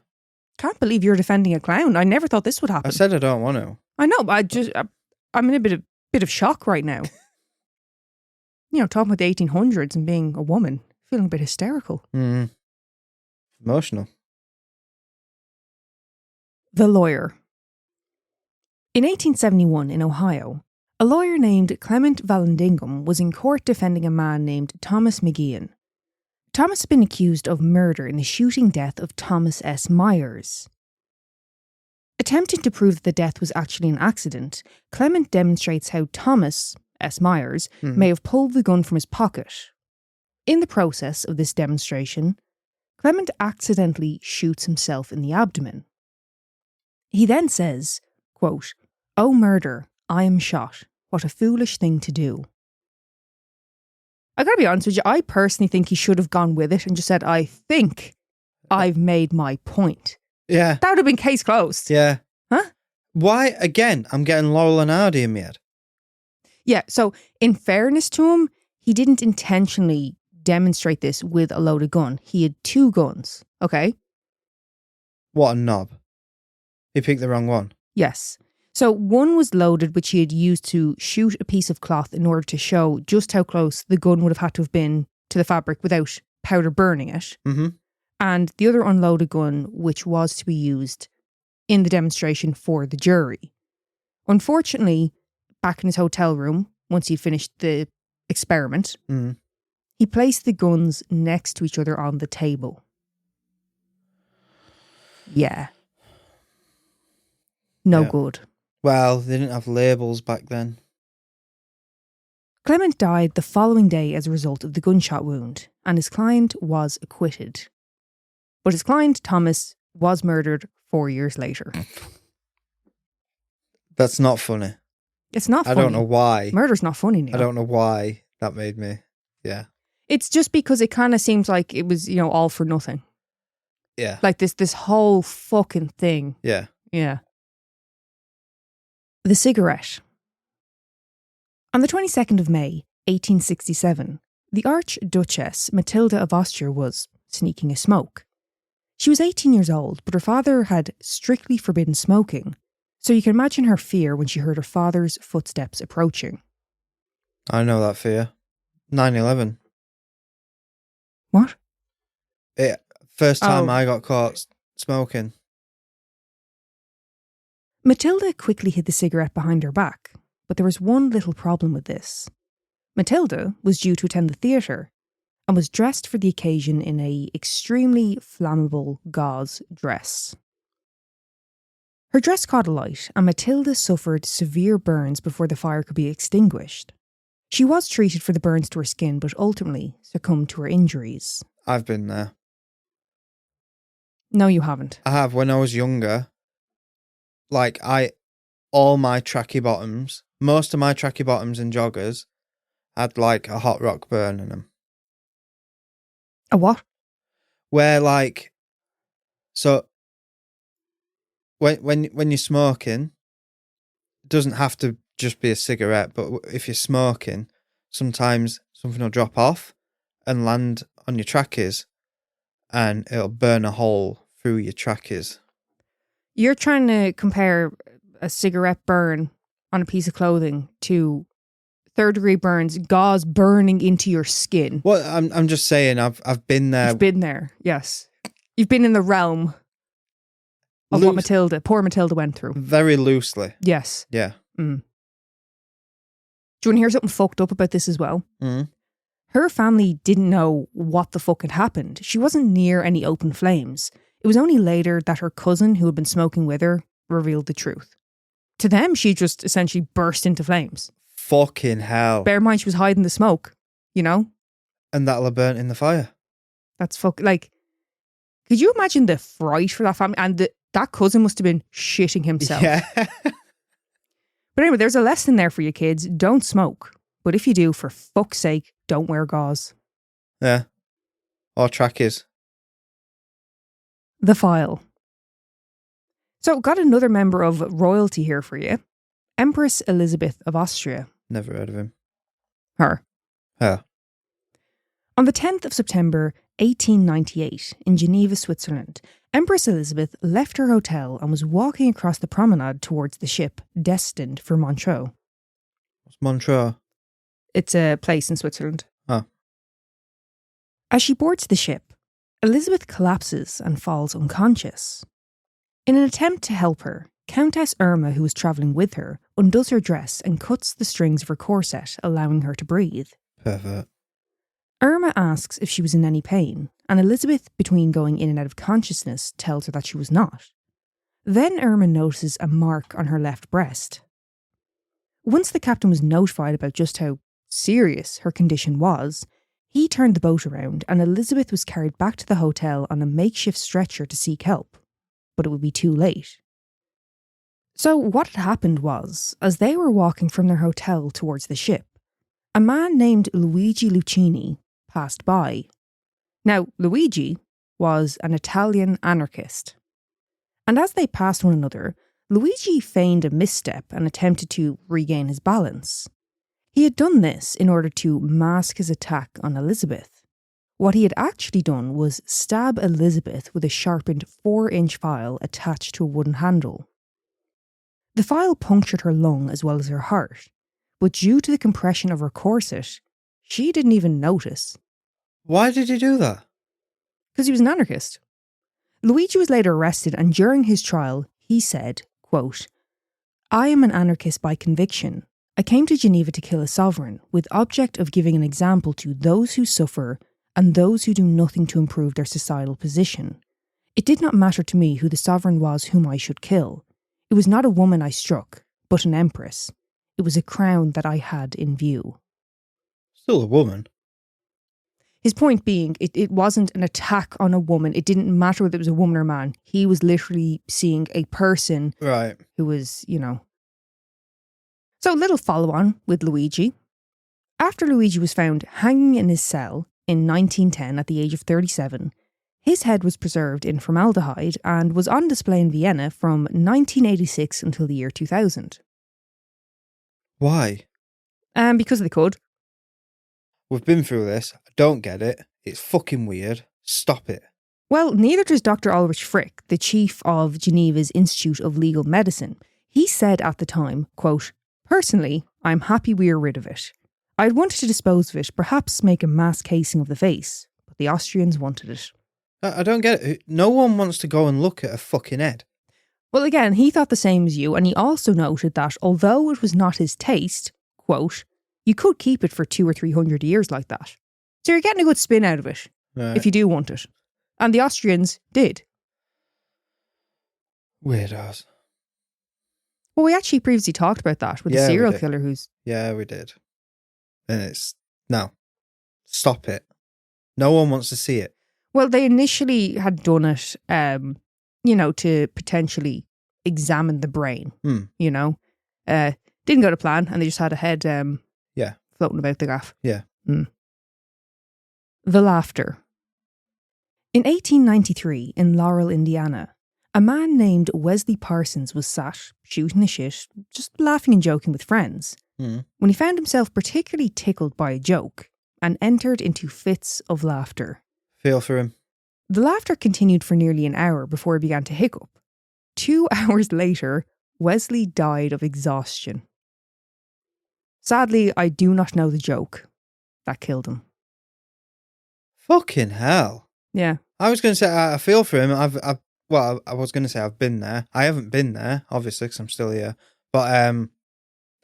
Can't believe you're defending a clown. I never thought this would happen. I said I don't want to. I know, but I'm in a bit of shock right now. You know, talking about the 1800s and being a woman, feeling a bit hysterical. Emotional. The lawyer. In 1871 in Ohio, a lawyer named Clement Vallandigham was in court defending a man named Thomas McGeehan. Thomas had been accused of murder in the shooting death of Thomas S. Myers. Attempting to prove that the death was actually an accident, Clement demonstrates how Thomas S. Myers may have pulled the gun from his pocket. In the process of this demonstration, Clement accidentally shoots himself in the abdomen. He then says, quote, "Oh murder, I am shot. What a foolish thing to do." I gotta be honest with you, I personally think he should have gone with it and just said, "I think I've made my point." Yeah. That would have been case closed. Yeah. Huh? Why, again, I'm getting Laurel and Hardy in my head. Yeah, so in fairness to him, he didn't intentionally demonstrate this with a loaded gun. He had 2 guns, okay? What a knob. He picked the wrong one. Yes. So one was loaded, which he had used to shoot a piece of cloth in order to show just how close the gun would have had to have been to the fabric without powder burning it. And the other unloaded gun, which was to be used in the demonstration for the jury. Unfortunately, back in his hotel room, once he finished the experiment, he placed the guns next to each other on the table. Yeah. No good. Well, they didn't have labels back then. Clement died the following day as a result of the gunshot wound, and his client was acquitted. But his client, Thomas, was murdered 4 years later. That's not funny. It's not funny. I don't know why. Murder's not funny, Neil. I don't know why that made me, It's just because it kind of seems like it was, all for nothing. Yeah. Like this whole fucking thing. Yeah. Yeah. The cigarette. On the 22nd of May, 1867, the Archduchess Matilda of Austria was sneaking a smoke. She was 18 years old, but her father had strictly forbidden smoking, so you can imagine her fear when she heard her father's footsteps approaching. I know that fear. 9/11. What? First time I got caught smoking. Matilda quickly hid the cigarette behind her back, but there was one little problem with this. Matilda was due to attend the theatre and was dressed for the occasion in a extremely flammable gauze dress. Her dress caught alight and Matilda suffered severe burns before the fire could be extinguished. She was treated for the burns to her skin but ultimately succumbed to her injuries. I've been there. No, you haven't. I have. When I was younger, all my tracky bottoms, most of my tracky bottoms and joggers had a hot rock burn in them. A what? Where so when you're smoking, it doesn't have to just be a cigarette, but if you're smoking, sometimes something will drop off and land on your trackies and it'll burn a hole through your trackies. You're trying to compare a cigarette burn on a piece of clothing to third-degree burns, gauze burning into your skin. Well, I'm just saying, I've been there. You've been there, yes. You've been in the realm of what poor Matilda went through. Very loosely. Yes. Yeah. Mm. Do you want to hear something fucked up about this as well? Mm. Her family didn't know what the fuck had happened. She wasn't near any open flames. It was only later that her cousin, who had been smoking with her, revealed the truth. To them, she just essentially burst into flames. Fucking hell. Bear in mind, she was hiding the smoke, And that'll have burnt in the fire. That's like, could you imagine the fright for that family? And that cousin must have been shitting himself. Yeah. But anyway, there's a lesson there for you kids. Don't smoke. But if you do, for fuck's sake, don't wear gauze. Yeah. Or trackies. The File. So, got another member of royalty here for you. Empress Elizabeth of Austria. Never heard of him. Her. Her. On the 10th of September 1898, in Geneva, Switzerland, Empress Elizabeth left her hotel and was walking across the promenade towards the ship destined for Montreux. What's Montreux? It's a place in Switzerland. Oh. As she boards the ship, Elizabeth collapses and falls unconscious. In an attempt to help her, Countess Irma, who was travelling with her, undoes her dress and cuts the strings of her corset, allowing her to breathe. Pervert. Irma asks if she was in any pain, and Elizabeth, between going in and out of consciousness, tells her that she was not. Then Irma notices a mark on her left breast. Once the captain was notified about just how serious her condition was, he turned the boat around and Elizabeth was carried back to the hotel on a makeshift stretcher to seek help. But it would be too late. So what had happened was, as they were walking from their hotel towards the ship, a man named Luigi Lucchini passed by. Now, Luigi was an Italian anarchist. And as they passed one another, Luigi feigned a misstep and attempted to regain his balance. He had done this in order to mask his attack on Elizabeth. What he had actually done was stab Elizabeth with a sharpened 4-inch file attached to a wooden handle. The file punctured her lung as well as her heart, but due to the compression of her corset, she didn't even notice. Why did he do that? Because he was an anarchist. Luigi was later arrested, and during his trial, he said, quote, "I am an anarchist by conviction. I came to Geneva to kill a sovereign, with object of giving an example to those who suffer and those who do nothing to improve their societal position. It did not matter to me who the sovereign was whom I should kill. It was not a woman I struck, but an empress. It was a crown that I had in view." Still a woman. His point being, it wasn't an attack on a woman. It didn't matter whether it was a woman or a man. He was literally seeing a person who was, So a little follow-on with Luigi. After Luigi was found hanging in his cell in 1910 at the age of 37, his head was preserved in formaldehyde and was on display in Vienna from 1986 until the year 2000. Why? Because they could. We've been through this. I don't get it. It's fucking weird. Stop it. Well, neither does Dr. Ulrich Frick, the chief of Geneva's Institute of Legal Medicine. He said at the time, quote, "Personally, I'm happy we are rid of it. I'd wanted to dispose of it, perhaps make a mass casing of the face, but the Austrians wanted it." I don't get it. No one wants to go and look at a fucking head. Well, again, he thought the same as you, and he also noted that although it was not his taste, quote, "you could keep it for 200 or 300 years like that. So you're getting a good spin out of it, if you do want it." And the Austrians did. Weirdos. Well, we actually previously talked about that with the serial killer who's... Yeah, we did. And it's... No. Stop it. No one wants to see it. Well, they initially had done it, to potentially examine the brain, Didn't go to plan, and they just had a head floating about the gaff. Yeah. The Laughter. In 1893, in Laurel, Indiana, a man named Wesley Parsons was sat, shooting the shit, just laughing and joking with friends, when he found himself particularly tickled by a joke and entered into fits of laughter. Feel for him. The laughter continued for nearly an hour before he began to hiccup. 2 hours later, Wesley died of exhaustion. Sadly, I do not know the joke that killed him. Fucking hell. Yeah. I was going to say, I feel for him. I was going to say I've been there. I haven't been there, obviously, because I'm still here. But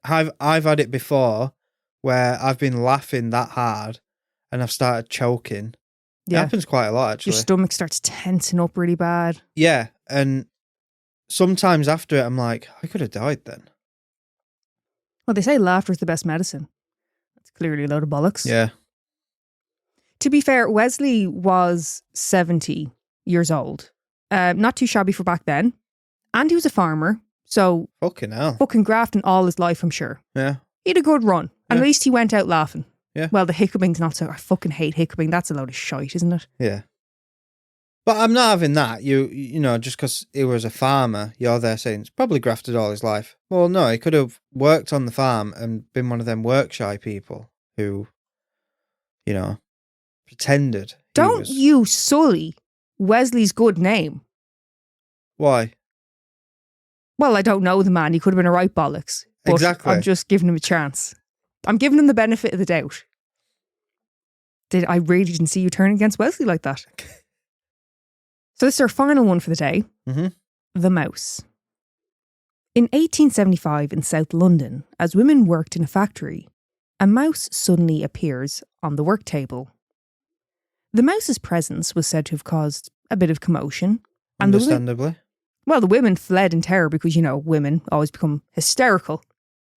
I've had it before where I've been laughing that hard and I've started choking. Yeah. It happens quite a lot, actually. Your stomach starts tensing up really bad. Yeah, and sometimes after it, I'm like, I could have died then. Well, they say laughter is the best medicine. That's clearly a load of bollocks. Yeah. To be fair, Wesley was 70 years old. Not too shabby for back then. And he was a farmer. So, fucking hell. Fucking grafting all his life, I'm sure. Yeah. He had a good run. At least he went out laughing. Yeah. Well, the hiccuping's not so... I fucking hate hiccuping. That's a load of shite, isn't it? Yeah. But I'm not having that. You know, just because he was a farmer, you're there saying he's probably grafted all his life. Well, no, he could have worked on the farm and been one of them work shy people who, you know, pretended. Don't you sully Wesley's good name. Why? Well, I don't know the man. He could have been a right bollocks. But exactly. I'm just giving him a chance. I'm giving him the benefit of the doubt. I really didn't see you turn against Wesley like that. So this is our final one for the day. Mm-hmm. The mouse. In 1875 in South London, as women worked in a factory, a mouse suddenly appears on the work table. The mouse's presence was said to have caused a bit of commotion. And understandably. The women fled in terror because, you know, women always become hysterical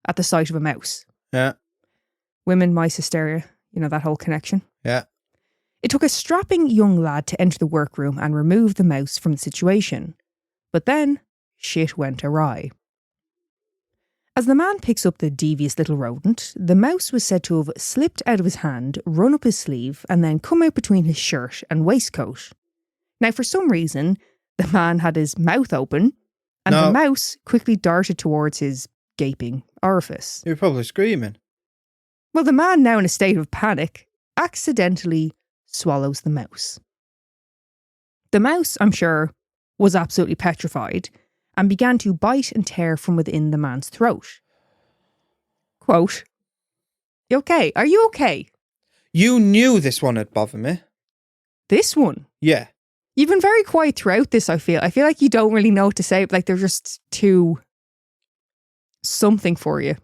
at the sight of a mouse. Yeah. Women, mice, hysteria, you know, that whole connection. Yeah. It took a strapping young lad to enter the workroom and remove the mouse from the situation. But then, shit went awry. As the man picks up the devious little rodent, the mouse was said to have slipped out of his hand, run up his sleeve, and then come out between his shirt and waistcoat. Now, for some reason, the man had his mouth open, and the mouse quickly darted towards his gaping orifice. You're probably screaming. Well, the man, now in a state of panic, accidentally swallows the mouse. The mouse, I'm sure, was absolutely petrified and began to bite and tear from within the man's throat. Quote, "You okay? Are you okay?" You knew this one would bother me. This one? Yeah. You've been very quiet throughout this, I feel. I feel like you don't really know what to say. Like they're just too something for you.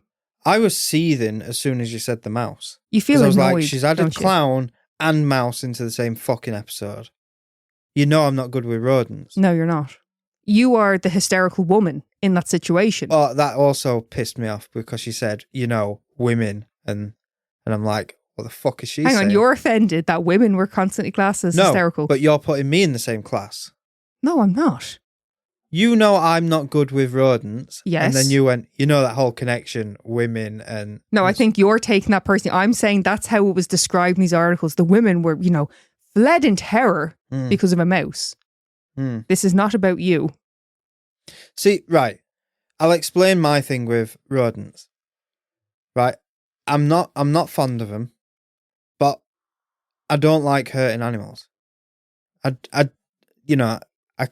I was seething as soon as you said the mouse. You feel annoyed, I was like, she's added clown and mouse into the same fucking episode. You know I'm not good with rodents. No, you're not. You are the hysterical woman in that situation. Oh, that also pissed me off because she said, you know, women. And I'm like, what the fuck is she saying? Hang on, you're offended that women were constantly classed as hysterical. But you're putting me in the same class. No, I'm not. You know I'm not good with rodents. Yes. And then you went, you know that whole connection, women and... No, I think you're taking that personally. I'm saying that's how it was described in these articles. The women were, you know, fled in terror because of a mouse. This is not about you. See, right. I'll explain my thing with rodents. Right. I'm not fond of them, but I don't like hurting animals. I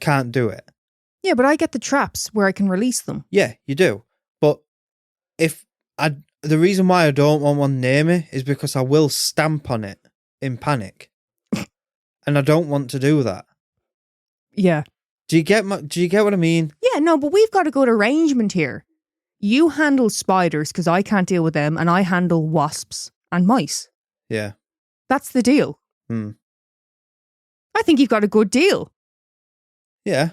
can't do it. Yeah, but I get the traps where I can release them. Yeah, you do. But the reason why I don't want one near me is because I will stamp on it in panic. And I don't want to do that. Yeah. Do you get what I mean? Yeah, no, but we've got a good arrangement here. You handle spiders because I can't deal with them, and I handle wasps and mice. Yeah. That's the deal. I think you've got a good deal. Yeah.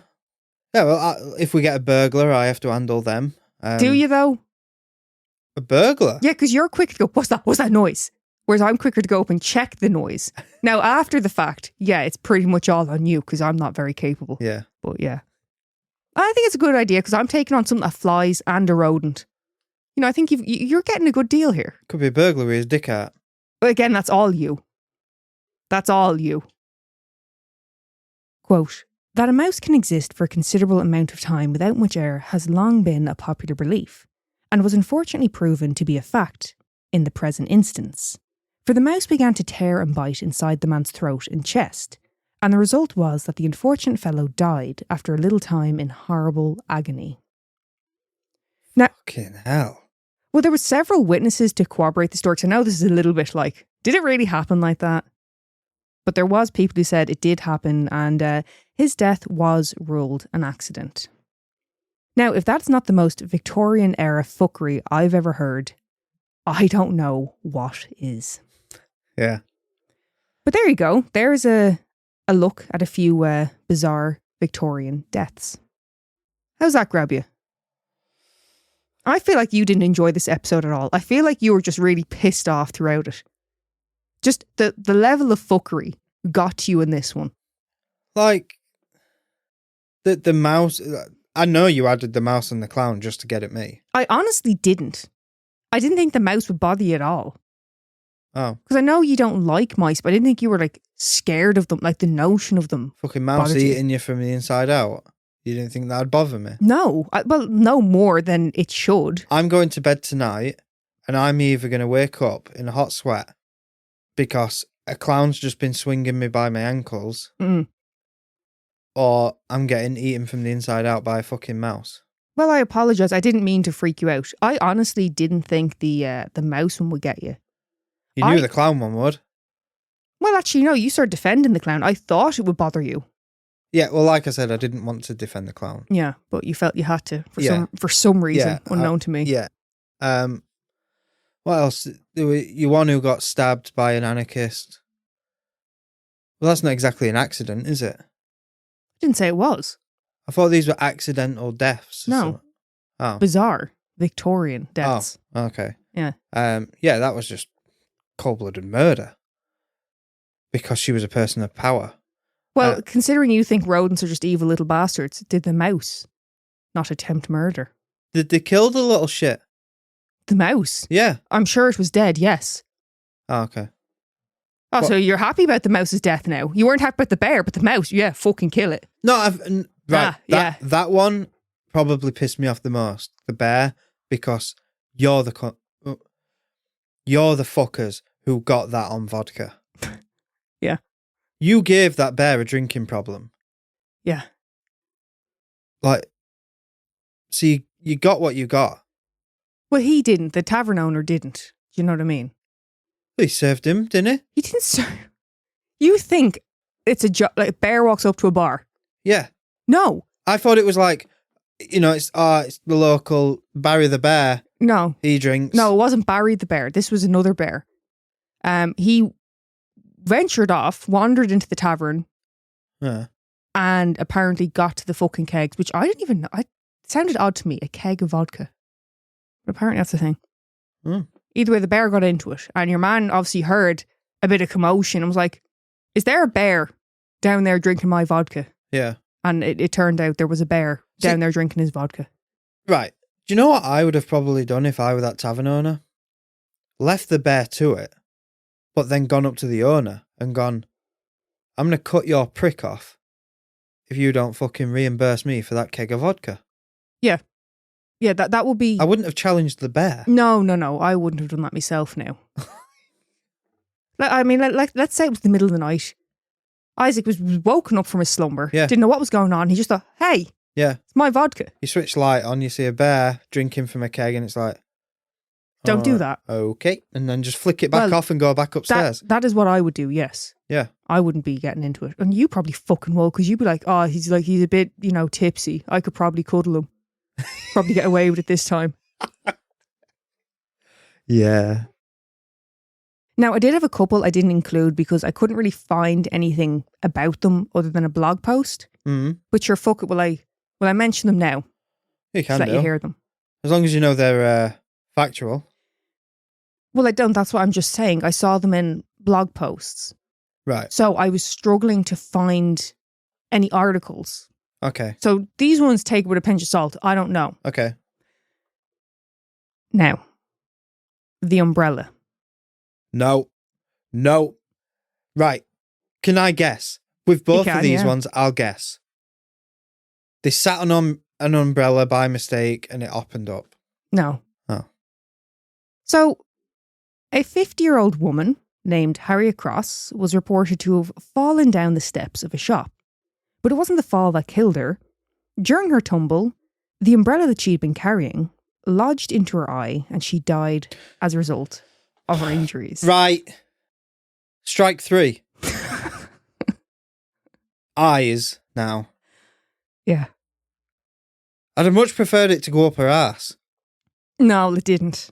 Yeah, well, if we get a burglar, I have to handle them. Do you, though? A burglar? Yeah, because you're quick to go, what's that noise? Whereas I'm quicker to go up and check the noise. Now, after the fact, yeah, it's pretty much all on you because I'm not very capable. Yeah. But yeah. I think it's a good idea because I'm taking on something that flies and a rodent. You know, I think you're getting a good deal here. Could be a burglar with his dick out. But again, that's all you. That's all you. Quote, "That a mouse can exist for a considerable amount of time without much air has long been a popular belief, and was unfortunately proven to be a fact in the present instance. For the mouse began to tear and bite inside the man's throat and chest, and the result was that the unfortunate fellow died after a little time in horrible agony." Now, fucking hell. Well, there were several witnesses to corroborate the story. So I know this is a little bit like, did it really happen like that? But there was people who said it did happen, and his death was ruled an accident. Now, if that's not the most Victorian era fuckery I've ever heard, I don't know what is. Yeah. But there you go. There's a look at a few bizarre Victorian deaths. How's that grab you? I feel like you didn't enjoy this episode at all. I feel like you were just really pissed off throughout it. Just the level of fuckery got to you in this one. Like, the mouse... I know you added the mouse and the clown just to get at me. I honestly didn't. I didn't think the mouse would bother you at all. Oh. Because I know you don't like mice, but I didn't think you were like scared of them, like the notion of them. Fucking mouse eating you from the inside out. You didn't think that would bother me? No. Well, no more than it should. I'm going to bed tonight and I'm either going to wake up in a hot sweat because a clown's just been swinging me by my ankles or I'm getting eaten from the inside out by a fucking mouse. Well, I apologise. I didn't mean to freak you out. I honestly didn't think the mouse one would get you. You knew the clown one would. Well, actually, no. You started defending the clown. I thought it would bother you. Yeah, well, like I said, I didn't want to defend the clown. Yeah, but you felt you had to for some reason unknown to me. Yeah. What else? You one who got stabbed by an anarchist. Well, that's not exactly an accident, is it? I didn't say it was. I thought these were accidental deaths. No. Oh. Bizarre Victorian deaths. Oh, okay. Yeah. Yeah, that was just cold-blooded murder because she was a person of power. Well, considering you think rodents are just evil little bastards, did the mouse not attempt murder? Did they kill the little shit? The mouse? Yeah. I'm sure it was dead, yes. Oh, okay. Oh, so you're happy about the mouse's death now? You weren't happy about the bear, but the mouse, yeah, fucking kill it. No, that one probably pissed me off the most, the bear, because you're the fuckers who got that on vodka. Yeah. You gave that bear a drinking problem. Yeah. Like, see, you got what you got. Well, he didn't. The tavern owner didn't. Do you know what I mean? He served him, didn't he? He didn't serve. You think it's a job, like a bear walks up to a bar? Yeah. No. I thought it was like, it's the local Barry the Bear. No. He drinks. No, it wasn't Barry the Bear. This was another bear. He ventured off, wandered into the tavern, and apparently got to the fucking kegs, which I didn't even know. It sounded odd to me, a keg of vodka. But apparently that's the thing. Either way, the bear got into it, and your man obviously heard a bit of commotion and was like, is there a bear down there drinking my vodka? Yeah. And it turned out there was a bear down there drinking his vodka. Right. Do you know what I would have probably done if I were that tavern owner? Left the bear to it, but then gone up to the owner and gone, I'm going to cut your prick off if you don't fucking reimburse me for that keg of vodka. Yeah. Yeah, that would be... I wouldn't have challenged the bear. No. I wouldn't have done that myself now. I mean, let's say it was the middle of the night. Isaac was woken up from his slumber. Yeah. Didn't know what was going on. He just thought, hey, it's my vodka. You switch light on, you see a bear drinking from a keg and it's like... Don't do that. Okay. And then just flick it back off and go back upstairs. That is what I would do, yes. Yeah. I wouldn't be getting into it. And you probably fucking will, because you'd be like, oh, he's a bit, tipsy. I could probably cuddle him. Probably get away with it this time. Yeah. Now, I did have a couple I didn't include because I couldn't really find anything about them other than a blog post. But sure, fuck it. Will I mention them now? You can let you hear them. As long as you know they're factual. Well, I don't. That's what I'm just saying. I saw them in blog posts. Right. So I was struggling to find any articles. Okay. So these ones take it with a pinch of salt. I don't know. Okay. Now, the umbrella. No. Right. Can I guess? With both of these ones, I'll guess. They sat on an umbrella by mistake and it opened up. No. Oh. So, a 50-year-old woman named Harriet Cross was reported to have fallen down the steps of a shop. But it wasn't the fall that killed her. During her tumble, the umbrella that she'd been carrying lodged into her eye and she died as a result of her injuries. Right. Strike 3. Eyes now. Yeah. I'd have much preferred it to go up her ass. No, it didn't.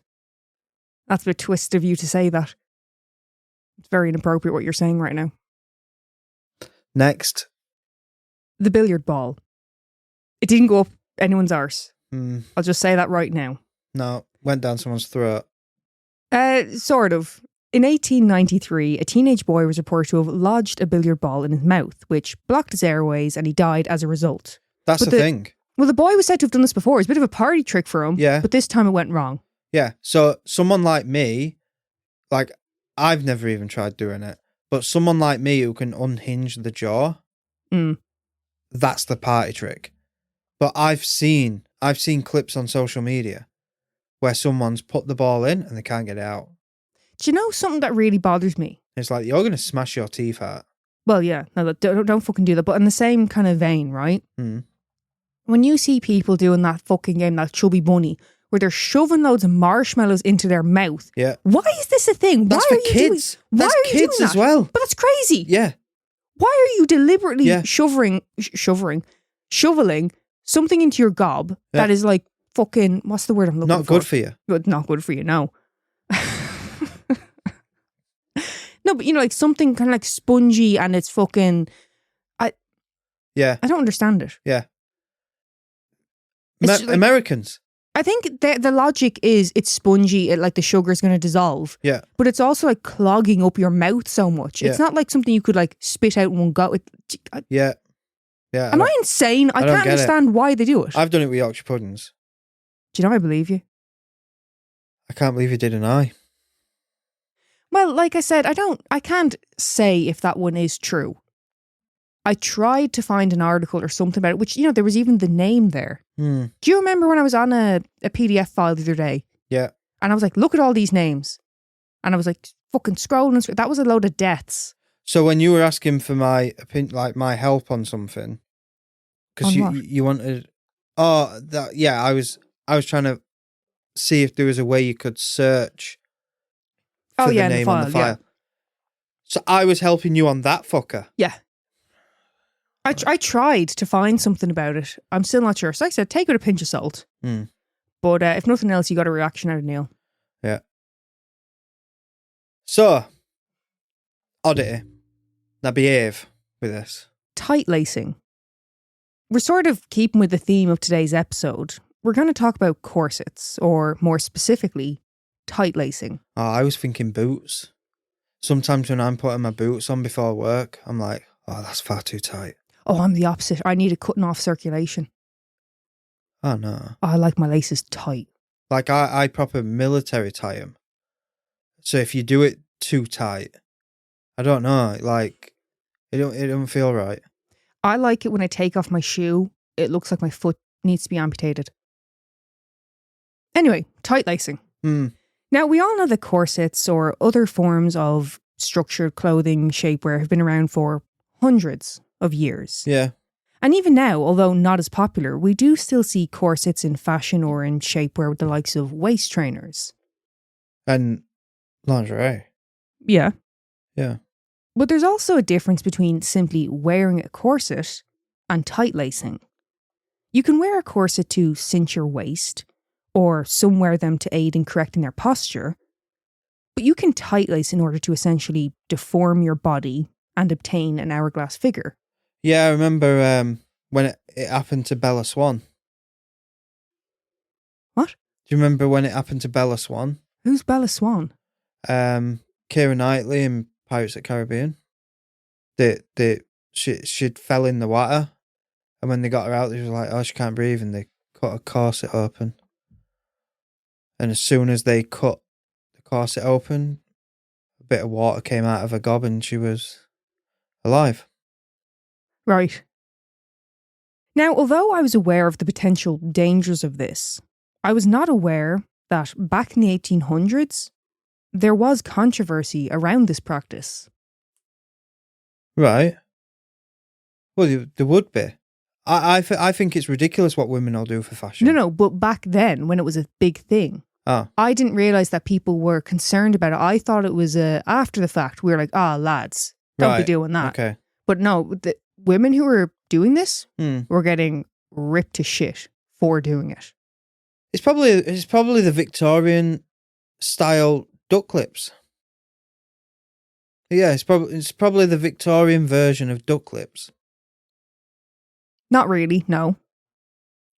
That's a bit twisted of you to say that. It's very inappropriate what you're saying right now. Next. The billiard ball. It didn't go up anyone's arse. I'll just say that right now. No, went down someone's throat. Sort of. In 1893, a teenage boy was reported to have lodged a billiard ball in his mouth, which blocked his airways, and he died as a result. That's the thing. Well, the boy was said to have done this before. It's a bit of a party trick for him. Yeah. But this time it went wrong. Yeah. So someone like me, like I've never even tried doing it, but someone like me who can unhinge the jaw, that's the party trick. But I've seen clips on social media where someone's put the ball in and they can't get it out. Do you know something that really bothers me? It's like, you're going to smash your teeth out. Well, yeah. No, don't fucking do that. But in the same kind of vein, right? When you see people doing that fucking game, that Chubby Bunny, where they're shoving loads of marshmallows into their mouth. Yeah. Why is this a thing? That's for kids. That's kids as well. But that's crazy. Yeah. Why are you deliberately shoveling something into your gob that is like fucking, what's the word I'm looking for? Not good for you. But not good for you, no. No, but you know, like something kind of like spongy and it's fucking... I don't understand it. Yeah. Like, Americans. I think the logic is it's spongy, like the sugar's going to dissolve. Yeah. But it's also like clogging up your mouth so much. It's not like something you could like spit out in one go. Yeah. Yeah. Am I insane? I can't understand why they do it. I've done it with Yorkshire puddings. Do you know I believe you? I can't believe you did an eye. Well, like I said, I can't say if that one is true. I tried to find an article or something about it, which, you know, there was even the name there. Do you remember when I was on a PDF file the other day? Yeah. And I was like, look at all these names. And I was like, fucking scrolling. That was a load of deaths. So when you were asking for my opinion, like my help on something, because you wanted, I was trying to see if there was a way you could search for the name on the file. Yeah. So I was helping you on that fucker. Yeah. I tried to find something about it. I'm still not sure. So like I said, take it with a pinch of salt. But if nothing else, you got a reaction out of Neil. Yeah. So, oddity. Now behave with this. Tight lacing. We're sort of keeping with the theme of today's episode. We're going to talk about corsets, or more specifically, tight lacing. Oh, I was thinking boots. Sometimes when I'm putting my boots on before work, I'm like, oh, that's far too tight. Oh, I'm the opposite. I need a cutting off circulation. Oh, no. I like my laces tight. Like, I proper military tie them. So if you do it too tight, I don't know, like, it don't feel right. I like it when I take off my shoe, it looks like my foot needs to be amputated. Anyway, tight lacing. Now, we all know that corsets or other forms of structured clothing, shapewear have been around for hundreds of years. Yeah. And even now, although not as popular, we do still see corsets in fashion or in shapewear with the likes of waist trainers. And lingerie. Yeah. Yeah. But there's also a difference between simply wearing a corset and tight lacing. You can wear a corset to cinch your waist, or some wear them to aid in correcting their posture, but you can tight lace in order to essentially deform your body and obtain an hourglass figure. Yeah, I remember when it happened to Bella Swan. What? Do you remember when it happened to Bella Swan? Who's Bella Swan? Keira Knightley in Pirates of the Caribbean. She fell in the water, and when they got her out, they was like, oh, she can't breathe, and they cut her corset open. And as soon as they cut the corset open, a bit of water came out of her gob, and she was alive. Right. Now, although I was aware of the potential dangers of this, I was not aware that back in the 1800s, there was controversy around this practice. Right. Well, there would be. I think it's ridiculous what women all do for fashion. No, but back then, when it was a big thing, I didn't realise that people were concerned about it. I thought it was after the fact. We were like, lads, don't be doing that. Okay. But no, the women who were doing this were getting ripped to shit for doing it. It's probably the Victorian style duck clips. Yeah, it's probably the Victorian version of duck clips. Not really, no.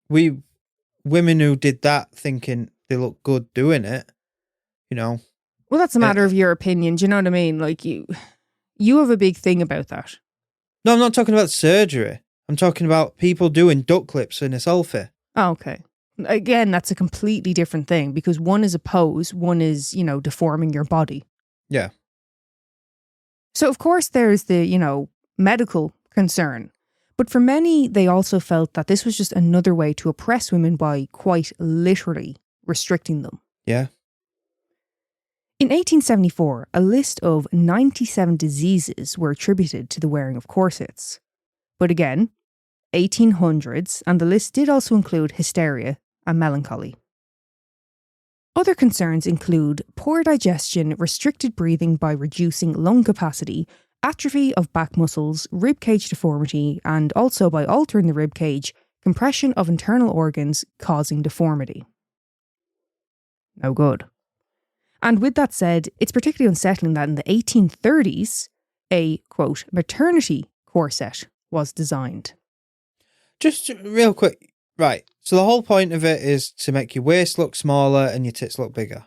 Women who did that thinking they look good doing it, you know. Well, that's a matter of your opinion. Do you know what I mean? Like you have a big thing about that. No, I'm not talking about surgery. I'm talking about people doing duct clips in a selfie. Oh, okay. Again, that's a completely different thing because one is a pose, one is, deforming your body. Yeah. So, of course, there's the, medical concern. But for many, they also felt that this was just another way to oppress women by quite literally restricting them. Yeah. In 1874, a list of 97 diseases were attributed to the wearing of corsets. But again, 1800s, and the list did also include hysteria and melancholy. Other concerns include poor digestion, restricted breathing by reducing lung capacity, atrophy of back muscles, ribcage deformity, and also by altering the ribcage, compression of internal organs causing deformity. No good. And with that said, it's particularly unsettling that in the 1830s, a, quote, maternity corset was designed. Just real quick, right, so the whole point of it is to make your waist look smaller and your tits look bigger.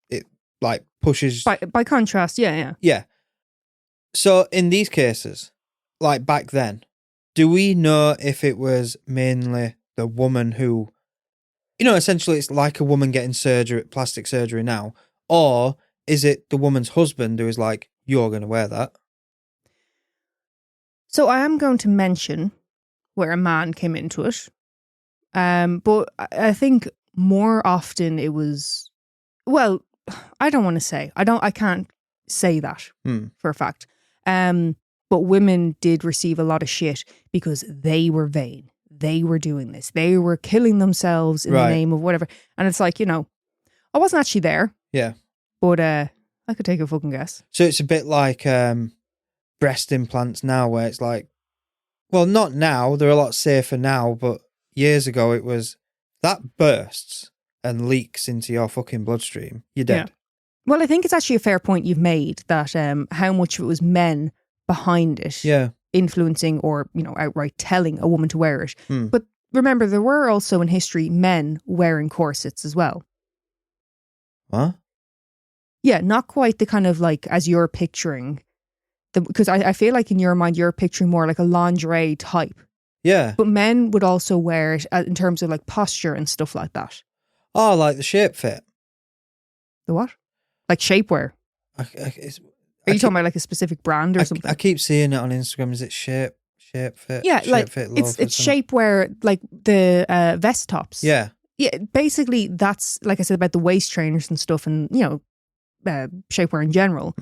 It, pushes... By contrast, yeah. Yeah. So in these cases, back then, do we know if it was mainly the woman who... essentially it's like a woman getting plastic surgery now, or is it the woman's husband who is like, you're going to wear that? So I am going to mention where a man came into it. But I think more often it was, well, I don't want to say, I can't say that for a fact. But women did receive a lot of shit because they were vain. They were doing this. They were killing themselves in the name of whatever. And it's like, I wasn't actually there. Yeah. But I could take a fucking guess. So it's a bit like breast implants now where it's like, well, not now. They're a lot safer now. But years ago, it was that bursts and leaks into your fucking bloodstream. You're dead. Yeah. Well, I think it's actually a fair point you've made that how much of it was men behind it. Yeah. Influencing or, outright telling a woman to wear it. But remember, there were also in history men wearing corsets as well. What? Yeah, not quite the kind of as you're picturing. Because I feel like in your mind, you're picturing more like a lingerie type. Yeah. But men would also wear it in terms of posture and stuff like that. Oh, like the shape fit. The what? Like shapewear. Are you talking about a specific brand or something? I keep seeing it on Instagram. Is it shape fit? Yeah, shape fit it's shapewear, like the vest tops. Yeah. Yeah, basically that's, like I said, about the waist trainers and stuff and, shapewear in general.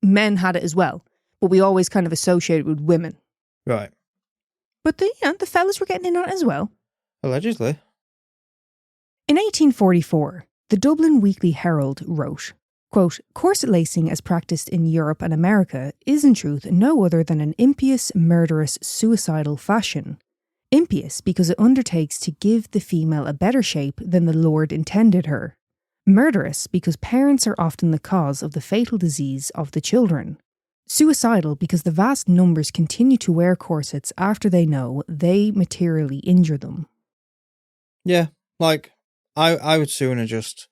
Men had it as well, but we always kind of associated with women. Right. But the fellas were getting in on it as well. Allegedly. In 1844, the Dublin Weekly Herald wrote, quote, corset lacing as practiced in Europe and America is in truth no other than an impious, murderous, suicidal fashion. Impious because it undertakes to give the female a better shape than the Lord intended her. Murderous because parents are often the cause of the fatal disease of the children. Suicidal because the vast numbers continue to wear corsets after they know they materially injure them. Yeah, I would sooner just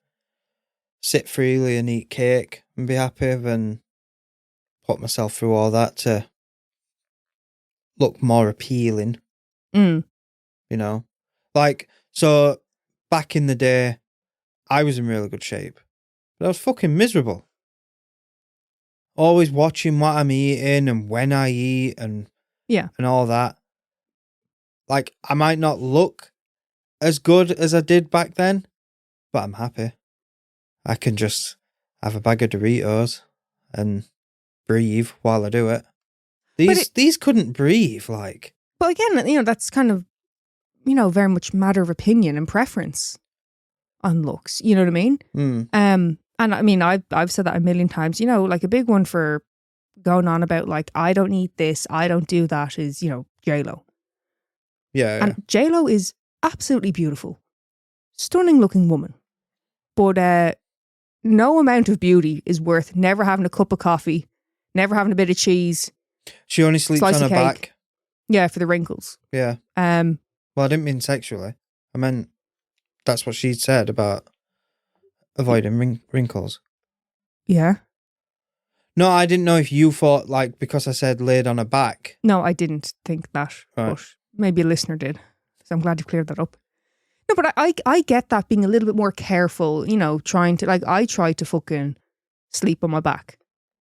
sit freely and eat cake and be happy than put myself through all that to look more appealing. So back in the day, I was in really good shape, but I was fucking miserable. Always watching what I'm eating and when I eat and all that. I might not look as good as I did back then, but I'm happy. I can just have a bag of Doritos and breathe while I do it. These couldn't breathe, But again, that's kind of, very much matter of opinion and preference on looks. You know what I mean? And I mean, I've said that a million times. A big one for going on about I don't eat this, I don't do that is J-Lo. Yeah. And J-Lo is absolutely beautiful, stunning looking woman. But no amount of beauty is worth never having a cup of coffee, never having a bit of cheese. She only sleeps on her back. Yeah, for the wrinkles. Yeah. Well, I didn't mean sexually. I meant that's what she said about avoiding wrinkles. Yeah. No, I didn't know if you thought, like, because I said laid on her back. No, I didn't think that, Right. but maybe a listener did. So I'm glad you cleared that up. No, but I get that, being a little bit more careful, you know, trying to, like, I try to fucking sleep on my back,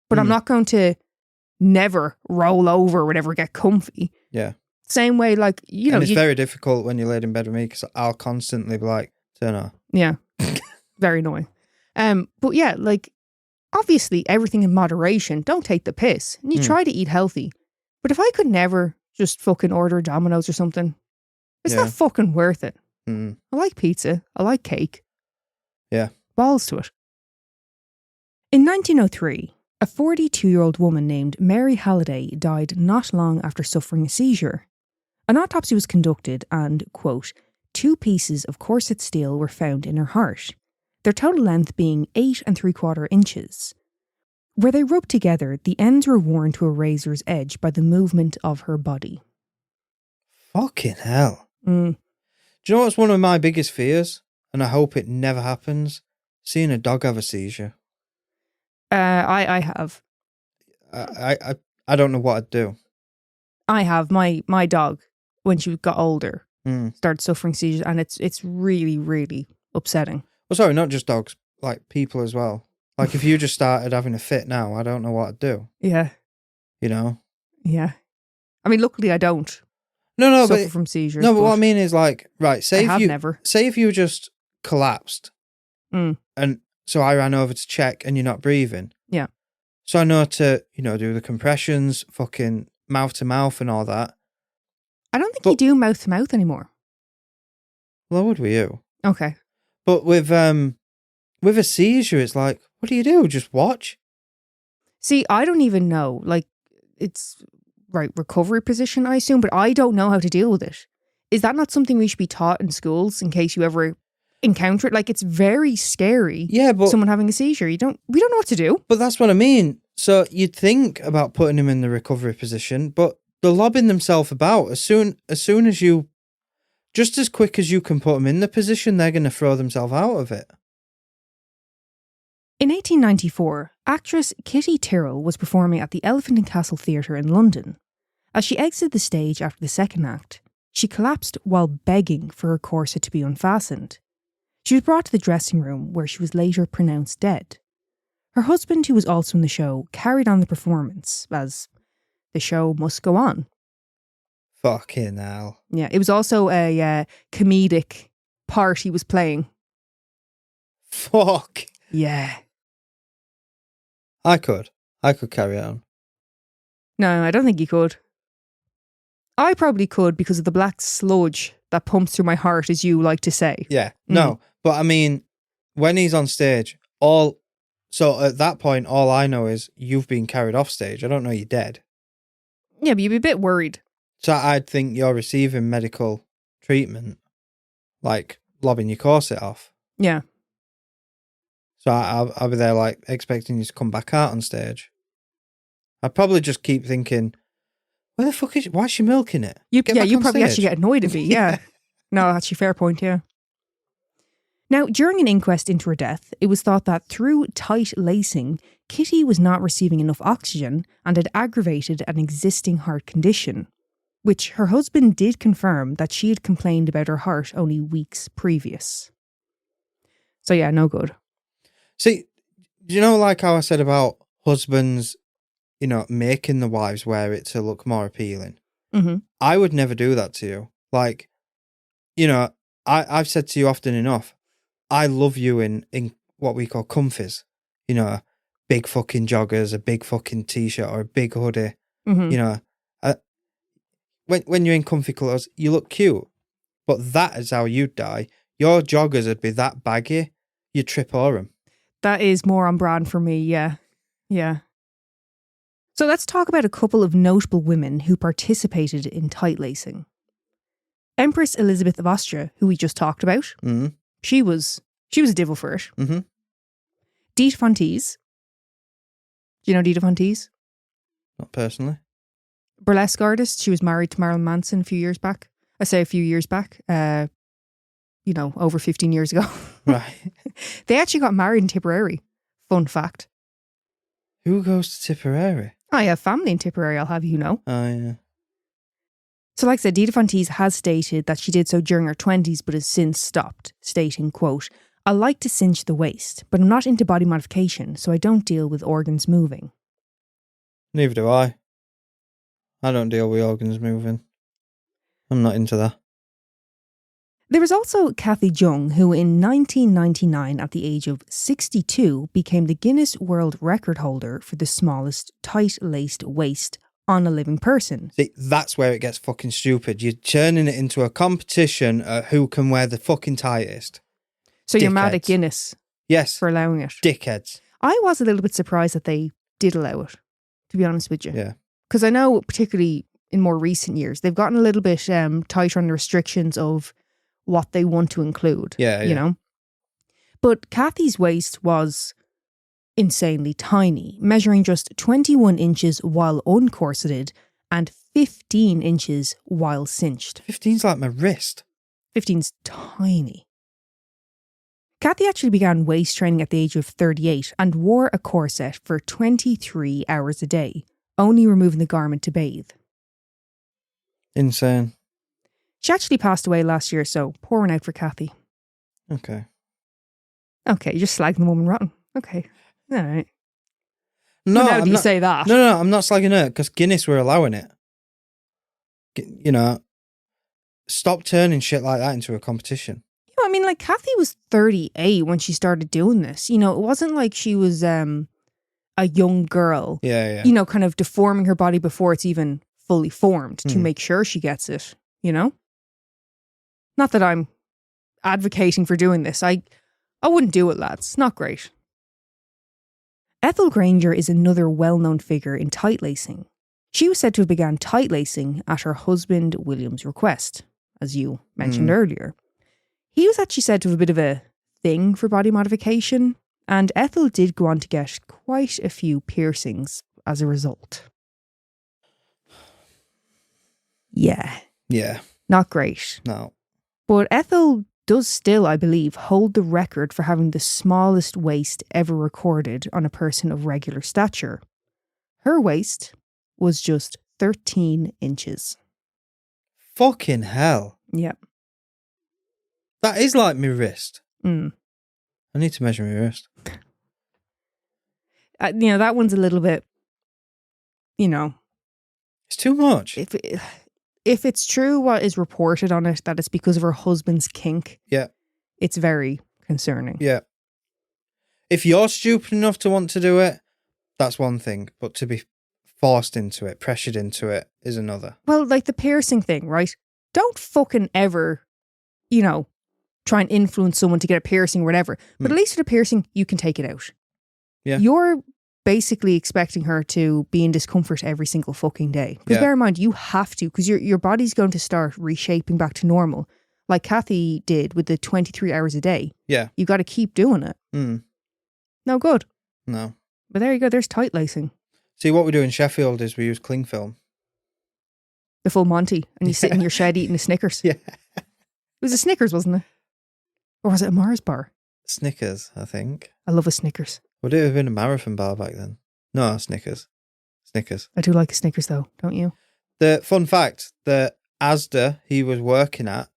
but I'm not going to never roll over or whatever, get comfy. Yeah. Same way, like, you know. And it's very difficult when you're laid in bed with me because I'll constantly be like, turn on. Yeah. Very annoying. But yeah, like, obviously everything in moderation. Don't take the piss. And you try to eat healthy. But if I could never just fucking order Domino's or something, it's not fucking worth it. I like pizza. I like cake. Yeah. Balls to it. In 1903, a 42-year-old woman named Mary Halliday died not long after suffering a seizure. An autopsy was conducted and, quote, 2 pieces of corset steel were found in her heart, their total length being 8 3/4 inches. Where they rubbed together, the ends were worn to a razor's edge by the movement of her body. Fucking hell. Do you know what's one of my biggest fears? And I hope it never happens? Seeing a dog have a seizure. I have. I don't know what I'd do. I have. My dog, when she got older, started suffering seizures, and it's really, really upsetting. Well, sorry, not just dogs, like people as well. Like if you just started having a fit now, I don't know what I'd do. Yeah. You know? Yeah. I mean, luckily I don't. No, suffer from seizures. No, but what I mean is, like, right, say if you just collapsed and so I ran over to check and you're not breathing. Yeah. So I know to, you know, do the compressions, fucking mouth to mouth and all that. I don't think you do mouth to mouth anymore. Well, would we you? Okay. But with a seizure, it's like, what do you do? Just watch? See, I don't even know. Like, it's recovery position, I assume, but I don't know how to deal with it. Is that not something we should be taught in schools in case you ever encounter it? Like, it's very scary. Yeah, but someone having a seizure, we don't know what to do. But that's what I mean. So you'd think about putting him in the recovery position, but they're lobbing themselves about as soon as you, just as quick as you can put them in the position, they're going to throw themselves out of it. In 1894, actress Kitty Tyrrell was performing at the Elephant and Castle Theatre in London. As she exited the stage after the second act, she collapsed while begging for her corset to be unfastened. She was brought to the dressing room where she was later pronounced dead. Her husband, who was also in the show, carried on the performance, as the show must go on. Fucking hell. Yeah, it was also a comedic part he was playing. Fuck. Yeah. I could carry on. No, I don't think you could. I probably could because of the black sludge that pumps through my heart, as you like to say. Yeah, no, but I mean, when he's on stage, so at that point, all I know is you've been carried off stage. I don't know you're dead. Yeah, but you'd be a bit worried. So I'd think you're receiving medical treatment, like lobbing your corset off. Yeah. So I'll be there like expecting you to come back out on stage. I'd probably just keep thinking, where the fuck is she? Why is she milking it? You probably actually get annoyed at me, yeah. No, that's your fair point, yeah. Now, during an inquest into her death, it was thought that through tight lacing, Kitty was not receiving enough oxygen and had aggravated an existing heart condition, which her husband did confirm that she had complained about her heart only weeks previous. So yeah, no good. See, do you know, like how I said about husbands, you know, making the wives wear it to look more appealing? Mm-hmm. I would never do that to you. Like, you know, I've said to you often enough, I love you in what we call comfies. You know, big fucking joggers, a big fucking t-shirt or a big hoodie. Mm-hmm. You know, when you're in comfy clothes, you look cute. But that is how you'd die. Your joggers would be that baggy, you'd trip over them. That is more on brand for me, yeah. Yeah. So let's talk about a couple of notable women who participated in tight lacing. Empress Elizabeth of Austria, who we just talked about, she was a devil for it. Mm-hmm. Dita Von Teese. Do you know Dita Von Teese? Not personally. Burlesque artist. She was married to Marilyn Manson a few years back. I say a few years back. Over 15 years ago. Right. They actually got married in Tipperary. Fun fact. Who goes to Tipperary? I have family in Tipperary, I'll have you know. Oh, yeah. So like I said, Dita Von Teese has stated that she did so during her 20s but has since stopped, stating, quote, "I like to cinch the waist, but I'm not into body modification, so I don't deal with organs moving." Neither do I. I don't deal with organs moving. I'm not into that. There was also Kathy Jung, who in 1999, at the age of 62, became the Guinness World Record holder for the smallest tight-laced waist on a living person. See, that's where it gets fucking stupid. You're turning it into a competition at who can wear the fucking tightest. So you're mad at Guinness? Yes. For allowing it? Dickheads. I was a little bit surprised that they did allow it, to be honest with you. Yeah. Because I know, particularly in more recent years, they've gotten a little bit tighter on the restrictions of what they want to include. Yeah. You know? But Kathy's waist was insanely tiny, measuring just 21 inches while uncorseted and 15 inches while cinched. 15's like my wrist. 15's tiny. Kathy actually began waist training at the age of 38 and wore a corset for 23 hours a day, only removing the garment to bathe. Insane. She actually passed away last year, so pouring out for Kathy. Okay. Okay, you're just slagging the woman rotten. Okay. All right. No, how do you say that? No, I'm not slagging her because Guinness were allowing it. You know, stop turning shit like that into a competition. I mean, like, Kathy was 38 when she started doing this. You know, it wasn't like she was a young girl. Yeah. You know, kind of deforming her body before it's even fully formed to make sure she gets it, you know? Not that I'm advocating for doing this. I wouldn't do it, lads. Not great. Ethel Granger is another well-known figure in tight-lacing. She was said to have begun tight-lacing at her husband William's request, as you mentioned earlier. He was actually said to have a bit of a thing for body modification, and Ethel did go on to get quite a few piercings as a result. Yeah. Yeah. Not great. No. But Ethel does still, I believe, hold the record for having the smallest waist ever recorded on a person of regular stature. Her waist was just 13 inches. Fucking hell. Yep. That is like my wrist. I need to measure my wrist. You know, that one's a little bit, you know. It's too much. If it's true what is reported on it, that it's because of her husband's kink. Yeah. It's very concerning. Yeah. If you're stupid enough to want to do it, that's one thing. But to be forced into it, pressured into it, is another. Well, like the piercing thing, right? Don't fucking ever, you know, try and influence someone to get a piercing or whatever. But at least with a piercing, you can take it out. Yeah. You're basically expecting her to be in discomfort every single fucking day. Because bear in mind, you have to, because your body's going to start reshaping back to normal. Like Kathy did with the 23 hours a day. Yeah. You got to keep doing it. No good. No. But there you go, there's tight lacing. See, what we do in Sheffield is we use cling film. The full Monty. And you sit in your shed eating a Snickers. Yeah. It was a Snickers, wasn't it? Or was it a Mars bar? Snickers, I think. I love a Snickers. Would it have been a marathon bar back then? No, Snickers. Snickers. I do like a Snickers though, don't you? The fun fact, the Asda he was working at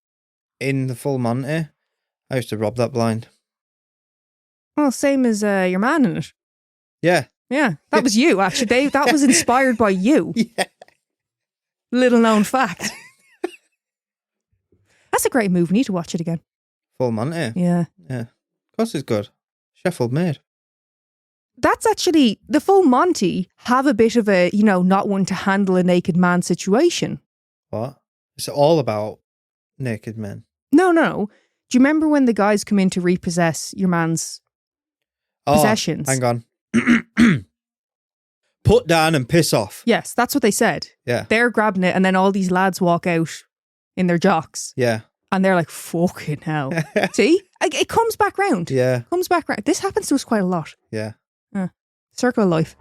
in the full Monty, I used to rob that blind. Well, same as your man in it. Yeah. Yeah, that was you, actually, Dave. That was inspired by you. Yeah. Little known fact. That's a great move. We need to watch it again. Full Monty. Yeah. Yeah. Of course it's good. Sheffield made. That's actually, the full Monty have a bit of a, you know, not wanting to handle a naked man situation. What? It's all about naked men. No. Do you remember when the guys come in to repossess your man's possessions? Hang on. Put down and piss off. Yes, that's what they said. Yeah. They're grabbing it and then all these lads walk out in their jocks. Yeah. And they're like, fucking hell. See? It comes back round. Yeah. Comes back round. This happens to us quite a lot. Yeah. Circle of life.